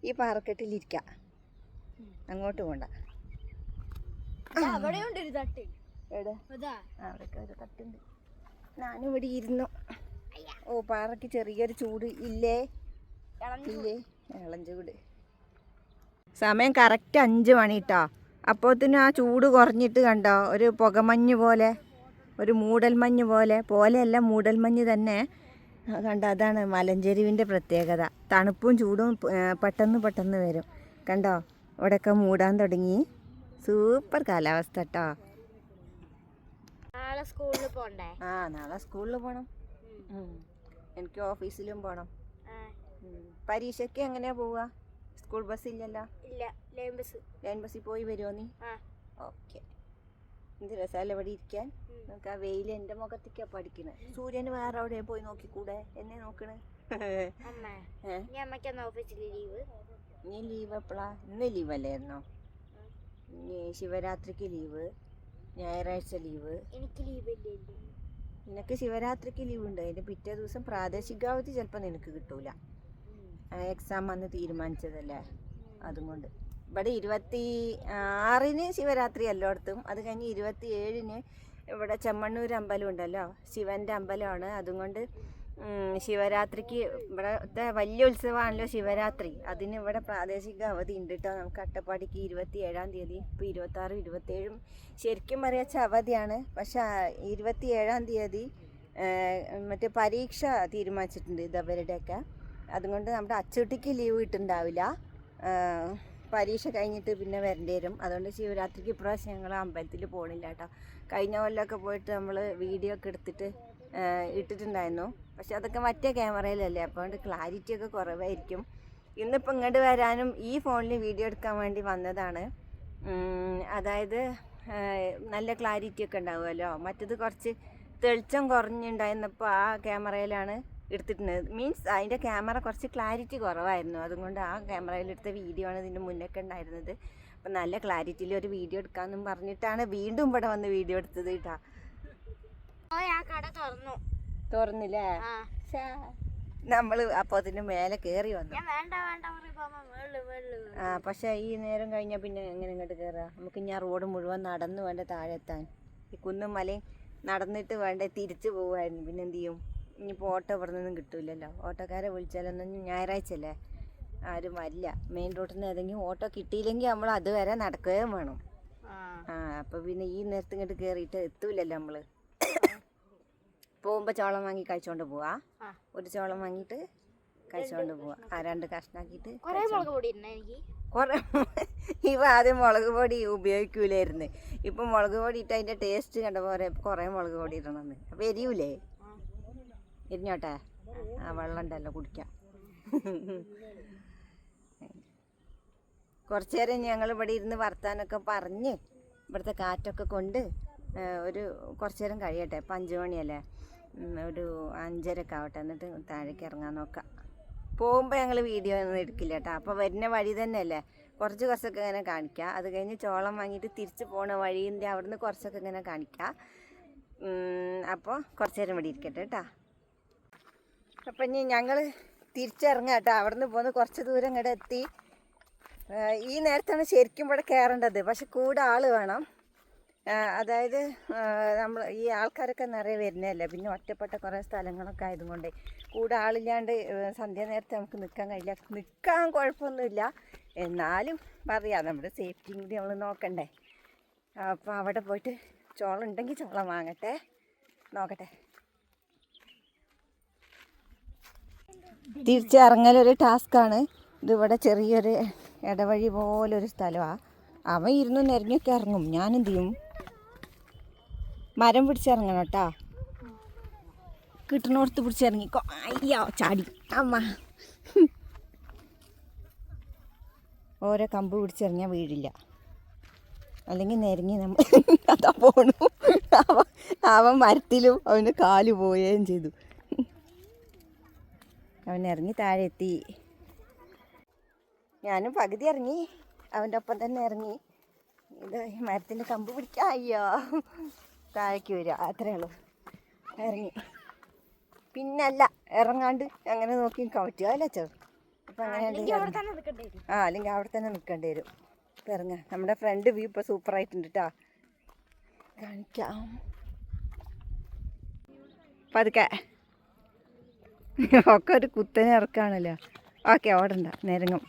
ഈ പാറക്കെട്ടിലിരിക്കാം, അങ്ങോട്ട് പോണ്ട. അവിടെയൊക്കെ ഒരു തട്ടുണ്ട്. ഞാനും ഇവിടെ ഇരുന്നു. ഓ, പാറയ്ക്ക് ചെറിയൊരു ചൂട് ഇല്ലേ? ഇളം ചൂട്. സമയം കറക്റ്റ് 5 മണി കേട്ടോ. അപ്പോഴത്തേനും ആ ചൂട് കുറഞ്ഞിട്ട് കണ്ടോ, ഒരു പുകമഞ്ഞ് പോലെ, ഒരു മൂടൽമഞ്ഞ് പോലെയല്ല, മൂടൽമഞ്ഞ് തന്നെ കണ്ടോ. അതാണ് മലഞ്ചെരുവിൻ്റെ പ്രത്യേകത. തണുപ്പും ചൂടും പെട്ടെന്ന് വരും. കണ്ടോ, ഇവിടെയൊക്കെ മൂടാൻ തുടങ്ങി. സൂപ്പർ കാലാവസ്ഥ കേട്ടോ. നാളെ സ്കൂളിൽ പോണ്ടേ? നാളെ സ്കൂളിൽ പോകണം. എനിക്ക് ഓഫീസിലും പോകണം. പരീക്ഷയ്ക്ക് എങ്ങനെയാ പോവുക? സ്കൂൾ ബസ് ഇല്ലല്ലോ? ഇല്ല, ലൈൻ ബസ്സിൽ പോയി വരുമോ നീ? ഓക്കെ. എന്ത് രസമല്ലേ ഇവിടെ ഇരിക്കാൻ. നമുക്ക് ആ വെയിൽ എൻ്റെ മുഖത്തേക്കാ പഠിക്കുന്നത്. സൂര്യന് വേറെ എവിടെ പോയി നോക്കിക്കൂടെ? എന്നെ നോക്കണ്. നീ ലീവ് എപ്പോഴാ? ഇന്ന് ലീവ് അല്ലായിരുന്നോ? ശിവരാത്രിക്ക് ലീവ്, ഞായറാഴ്ച ലീവ്. എനിക്ക് ലീവ് ഇല്ലേ? നിനക്ക് ശിവരാത്രിക്ക് ലീവ് ഉണ്ട്. അതിൻ്റെ പിറ്റേ ദിവസം പ്രാദേശിക അവധി ചിലപ്പോൾ നിനക്ക് കിട്ടൂല. എക്സാം വന്ന് തീരുമാനിച്ചതല്ലേ, അതുകൊണ്ട്. ഇവിടെ 26-ന് ശിവരാത്രി എല്ലായിടത്തും. അത് കഴിഞ്ഞ് 27-ന് ഇവിടെ ചെമ്മണ്ണൂർ അമ്പലം ഉണ്ടല്ലോ, ശിവൻ്റെ അമ്പലമാണ്. അതുകൊണ്ട് ശിവരാത്രിക്ക് ഇവിടുത്തെ വലിയ ഉത്സവമാണല്ലോ ശിവരാത്രി. അതിന് ഇവിടെ പ്രാദേശിക അവധി ഉണ്ട് കേട്ടോ. നമുക്ക് അട്ടപ്പാടിക്ക് 27-ാം തീയതി. ഇപ്പോൾ 26, 27 ശരിക്കും പറയാച്ച അവധിയാണ്. പക്ഷെ 27-ാം തീയതി മറ്റേ പരീക്ഷ തീരുമാനിച്ചിട്ടുണ്ട് ഇതവരുടെയൊക്കെ. അതുകൊണ്ട് നമ്മുടെ അച്ചുകുട്ടിക്ക് ലീവ് കിട്ടുന്നുണ്ടാവില്ല. പരീക്ഷ കഴിഞ്ഞിട്ട് പിന്നെ വരേണ്ടി വരും. അതുകൊണ്ട് ശിവരാത്രിക്ക് ഇപ്രാവശ്യം ഞങ്ങൾ അമ്പലത്തിൽ പോകണില്ല കേട്ടോ. കഴിഞ്ഞ കൊല്ലമൊക്കെ പോയിട്ട് നമ്മൾ വീഡിയോ ഒക്കെ എടുത്തിട്ട് ഇട്ടിട്ടുണ്ടായിരുന്നു. പക്ഷെ അതൊക്കെ മറ്റേ ക്യാമറയിലല്ലേ, അപ്പോൾ അതുകൊണ്ട് ക്ലാരിറ്റി ഒക്കെ കുറവായിരിക്കും. ഇന്നിപ്പോൾ ഇങ്ങോട്ട് വരാനും ഈ ഫോണിൽ വീഡിയോ എടുക്കാൻ വേണ്ടി വന്നതാണ്. അതായത് നല്ല ക്ലാരിറ്റി ഒക്കെ ഉണ്ടാവുമല്ലോ. മറ്റത് കുറച്ച് തെളിച്ചം കുറഞ്ഞുണ്ടായിരുന്നപ്പോൾ ആ ക്യാമറയിലാണ് എടുത്തിട്ടുണ്ട്. മീൻസ് അതിൻ്റെ ക്യാമറ കുറച്ച് ക്ലാരിറ്റി കുറവായിരുന്നു. അതുകൊണ്ട് ആ ക്യാമറയിലെടുത്ത വീഡിയോ ആണ് ഇതിൻ്റെ മുന്നൊക്കെ ഉണ്ടായിരുന്നത്. അപ്പം നല്ല ക്ലാരിറ്റിയിൽ ഒരു വീഡിയോ എടുക്കാമെന്നും പറഞ്ഞിട്ടാണ് വീണ്ടും ഇവിടെ വന്ന് വീഡിയോ എടുത്തത് കേട്ടോ. കട തുറന്നില്ലേ? നമ്മൾ അപ്പോൾ അതിന് മേലെ കയറി വന്നു. ഞാൻ വേണ്ട വേണ്ട പറയുമ്പോ വെള്ളു വെള്ളു. പക്ഷേ ഈ നേരം കഴിഞ്ഞാൽ പിന്നെ എങ്ങനെ ഇങ്ങോട്ട് കയറുക? നമുക്ക് ഞാൻ റോഡ് മുഴുവൻ നടന്ന് വേണ്ട താഴെ എത്താൻ. ഈ കുന്നും മലയും നടന്നിട്ട് വേണ്ട തിരിച്ചു പോകുമായിരുന്നു. പിന്നെ എന്ത് ചെയ്യും? ഇനിയിപ്പോൾ ഓട്ടോ ഇവിടെ നിന്നും കിട്ടൂലല്ലോ. ഓട്ടോക്കാരെ വിളിച്ചാലൊന്നും ഞായറാഴ്ച അല്ലേ, ആരും വരില്ല. മെയിൻ റോഡിൽ നിന്ന് ഏതെങ്കിലും ഓട്ടോ കിട്ടിയില്ലെങ്കിൽ നമ്മൾ അതുവരെ നടക്കുകയും വേണം. അപ്പോൾ പിന്നെ ഈ നേരത്ത് ഇങ്ങോട്ട് കയറിയിട്ട് എത്തൂലല്ലോ നമ്മൾ. പോകുമ്പോൾ ചോളം വാങ്ങി കഴിച്ചോണ്ട് പോവാ. ഒരു ചോളം വാങ്ങിയിട്ട് കഴിച്ചോണ്ട് പോവാ. 2 കഷ്ണാക്കിയിട്ട് കുറേ. ഇവ ആദ്യം മുളക് പൊടി ഉപയോഗിക്കൂലായിരുന്നു. ഇപ്പം മുളക് പൊടി ഇട്ട് അതിൻ്റെ ടേസ്റ്റ് കണ്ട പോലെ കുറേ മുളക് പൊടി ഇടണമെന്ന്. അപ്പം എരിയൂലേ? എരിഞ്ഞോട്ടെ? വെള്ളം ഉണ്ടല്ലോ കുടിക്കാം. കുറച്ച് നേരം ഞങ്ങൾ ഇവിടെ ഇരുന്ന് വർത്താനൊക്കെ പറഞ്ഞ് ഇവിടുത്തെ കാറ്റൊക്കെ കൊണ്ട് കുറച്ച് നേരം കഴിയട്ടെ. ഇപ്പം 5 മണിയല്ലേ, ഒരു 5:30 ആവട്ടെ, എന്നിട്ട് താഴേക്ക് ഇറങ്ങാൻ നോക്കാം. പോകുമ്പോൾ ഞങ്ങൾ വീഡിയോ ഒന്നും എടുക്കില്ല കേട്ടോ. അപ്പോൾ വരുന്ന വഴി തന്നെയല്ലേ കുറച്ചൊക്കെ ഇങ്ങനെ കാണിക്കാം. അത് കഴിഞ്ഞ് ചോളം വാങ്ങിയിട്ട് തിരിച്ച് പോണ വഴീൻ്റെ അവിടുന്ന് കുറച്ചൊക്കെ ഇങ്ങനെ കാണിക്കാം. അപ്പോൾ കുറച്ച് നേരം ഇവിടെ ഇരിക്കട്ടെ കേട്ടോ. അപ്പം ഇനി ഞങ്ങൾ തിരിച്ചിറങ്ങാം കേട്ടോ. അവിടുന്ന് പോന്ന് കുറച്ച് ദൂരം ഇങ്ങോട്ട് എത്തി. ഈ നേരത്താണ് ശരിക്കും ഇവിടെ കയറേണ്ടത്. പക്ഷെ കൂടെ ആൾ വേണം. അതായത് നമ്മൾ ഈ ആൾക്കാരൊക്കെ നിറയെ വരുന്നതല്ലേ, പിന്നെ ഒറ്റപ്പെട്ട കുറേ സ്ഥലങ്ങളൊക്കെ ആയതുകൊണ്ട് കൂടെ ആളില്ലാണ്ട് സന്ധ്യ നേരത്തെ നമുക്ക് നിൽക്കാൻ കഴിയില്ല. നിൽക്കാൻ കുഴപ്പമൊന്നുമില്ല, എന്നാലും പറയാം നമ്മുടെ സേഫ്റ്റി കൂടി നമ്മൾ നോക്കണ്ടേ. അപ്പോൾ അവിടെ പോയിട്ട് ചോളം ഉണ്ടെങ്കിൽ ചോളം വാങ്ങട്ടെ, നോക്കട്ടെ. തിരിച്ചിറങ്ങലൊരു ടാസ്ക്കാണ്. ഇതിവിടെ ചെറിയൊരു ഇടവഴി പോലൊരു സ്ഥലമാണ്. അവൻ ഇരുന്ന് നിരങ്ങിയൊക്കെ ഇറങ്ങും. ഞാനെന്ത് ചെയ്യും? മരം പിടിച്ചിറങ്ങണം കേട്ടോ. കിട്ടണോടത്ത് പിടിച്ചിറങ്ങിക്കോ. അയ്യോ ചാടി അമ്മ. ഓരോ കമ്പ് പിടിച്ചിറങ്ങിയാൽ വീഴില്ല, അല്ലെങ്കിൽ നിരങ്ങി നമ്മൾ അതാ പോണു. അവൻ മരത്തിലും അവന് കാല് പോവുകയും ചെയ്തു. അവൻ ഇറങ്ങി താഴെ എത്തി. ഞാനും പകുതി ഇറങ്ങി, അവൻ്റെ ഒപ്പം തന്നെ ഇറങ്ങി. ഇത് മരത്തിൻ്റെ കമ്പ് പിടിക്കാം. അയ്യോ താഴേക്ക് വരിക, അത്രേ ഉള്ളൂ. ഇറങ്ങി. പിന്നല്ല ഇറങ്ങാണ്ട് അങ്ങനെ നോക്കി നിൽക്കാൻ പറ്റുക അല്ലേ ചോ? അപ്പം അങ്ങനെ അല്ലെങ്കിൽ അവിടെ തന്നെ നിൽക്കേണ്ടി വരും. ഇപ്പം ഇറങ്ങാം. നമ്മുടെ ഫ്രണ്ട് വ്യൂ ഇപ്പോൾ സൂപ്പറായിട്ടുണ്ട് കേട്ടോ, കാണിക്കാം. പതുക്കെ ഒക്കെ ഒരു കുത്തനെ ഇറക്കാണല്ലോ. ഓക്കെ ഓടണ്ട, നിരങ്ങും.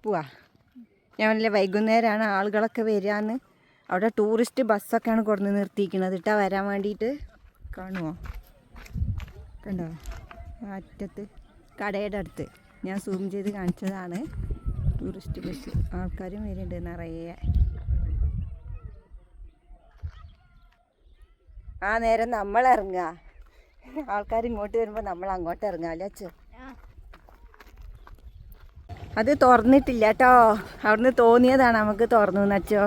പോവാ. ഞാനല്ലേ വൈകുന്നേരമാണ് ആളുകളൊക്കെ വരികയെന്ന്. അവിടെ ടൂറിസ്റ്റ് ബസ്സൊക്കെയാണ് കൊടുന്ന് നിർത്തിയിരിക്കുന്നത് കേട്ടോ, വരാൻ വേണ്ടിയിട്ട്. കാണുമോ? കണ്ടോ അറ്റത്ത് കടയുടെ അടുത്ത് ഞാൻ സൂം ചെയ്ത് കാണിച്ചതാണ് ടൂറിസ്റ്റ് ബസ്. ആൾക്കാരും വരുന്നുണ്ട് നിറയെ. ആ നേരം നമ്മൾ ഇറങ്ങുക. ആൾക്കാർ ഇങ്ങോട്ട് വരുമ്പോൾ നമ്മൾ അങ്ങോട്ട് ഇറങ്ങാം അല്ലേ അച്ഛൻ? അത് തുറന്നിട്ടില്ല കേട്ടോ, അവിടുന്ന് തോന്നിയതാണ് നമുക്ക് തുറന്നു അച്ചോ.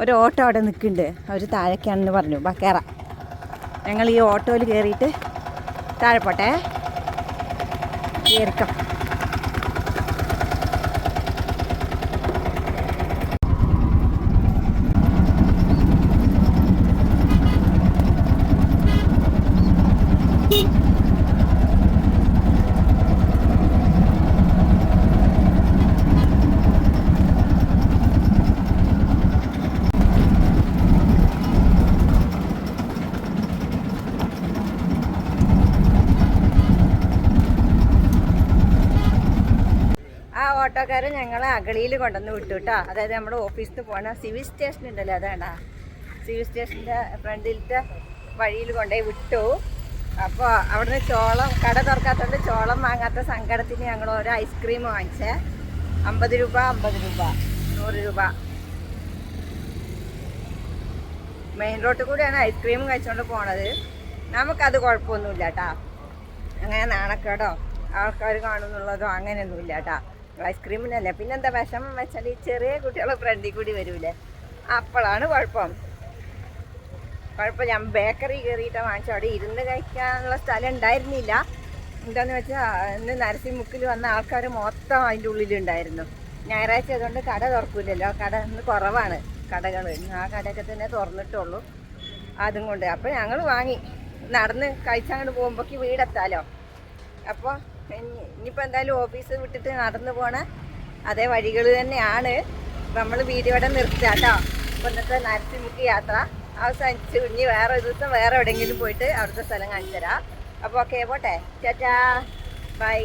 ഒരു ഓട്ടോ അവിടെ നിൽക്കുന്നുണ്ട്, അവർ താഴേക്കാണെന്ന് പറഞ്ഞു. കയറാം. ഞങ്ങൾ ഈ ഓട്ടോയിൽ കയറിയിട്ട് താഴെ പോട്ടെ. കയറിക്കാം. ഓട്ടോക്കാരൻ ഞങ്ങളെ അഗളിയിൽ കൊണ്ടുവന്ന് വിട്ടു കേട്ടോ. അതായത് നമ്മുടെ ഓഫീസിൽ നിന്ന് പോകണ സിവിൽ സ്റ്റേഷൻ ഉണ്ടല്ലോ, അതാണ്ടാ സിവിൽ സ്റ്റേഷൻ്റെ ഫ്രണ്ടിലത്തെ വഴിയിൽ കൊണ്ടുപോയി വിട്ടു. അപ്പോൾ അവിടുന്ന് ചോളം കട തുറക്കാത്തതുകൊണ്ട് ചോളം വാങ്ങാത്ത സങ്കടത്തിന് ഞങ്ങൾ ഓരോ ഐസ്ക്രീം വാങ്ങിച്ചേ. 50 രൂപ 50 രൂപ 100 രൂപ. മെയിൻ റോഡിൽ കൂടിയാണ് ഐസ്ക്രീം കഴിച്ചുകൊണ്ട് പോണത്. നമുക്കത് കുഴപ്പമൊന്നുമില്ല കേട്ടോ. അങ്ങനെ നാണക്കേടോ ആൾക്കാർ കാണുന്നുള്ളതോ അങ്ങനെയൊന്നുമില്ല കേട്ടോ. ഐസ്ക്രീമിനല്ലേ. പിന്നെന്താ വിഷമം വെച്ചാൽ ഈ ചെറിയ കുട്ടികളെ ഫ്രണ്ടിൽ കൂടി വരൂലേ, അപ്പോഴാണ് കുഴപ്പം. ഞാൻ ബേക്കറി കയറിയിട്ട് വാങ്ങിച്ചു. അവിടെ ഇരുന്ന് കഴിക്കാനുള്ള സ്ഥലം ഉണ്ടായിരുന്നില്ല. എന്താണെന്ന് വെച്ചാൽ ഇന്ന് നരസിംഹമുക്കിൽ വന്ന ആൾക്കാർ മൊത്തം അതിൻ്റെ ഉള്ളിലുണ്ടായിരുന്നു. ഞായറാഴ്ച ആയതുകൊണ്ട് കട തുറക്കില്ലല്ലോ, കട ഇന്ന് കുറവാണ് കടകൾ. ആ കടയൊക്കെ തന്നെ തുറന്നിട്ടുള്ളൂ. അതും കൊണ്ട് അപ്പോൾ ഞങ്ങൾ വാങ്ങി. നടന്ന് കഴിച്ചങ്ങോട്ട് പോകുമ്പോഴേക്ക് വീടെത്താലോ. അപ്പോൾ ഇനിയിപ്പോൾ എന്തായാലും ഓഫീസ് വിട്ടിട്ട് നടന്നു പോണ അതേ വഴികൾ തന്നെയാണ്. അപ്പം നമ്മൾ വീഡിയോടെ നിർത്തുക കേട്ടോ. അപ്പോൾ ഇന്നത്തെ നരസിംഹക്ക് യാത്ര അവസാനിച്ച് ഇനി വേറെ ഒരു ദിവസം വേറെ എവിടെയെങ്കിലും പോയിട്ട് അവിടുത്തെ സ്ഥലം കാണിച്ചു തരാം. അപ്പോൾ ഓക്കെ പോട്ടെ, ടാറ്റാ, ബൈ.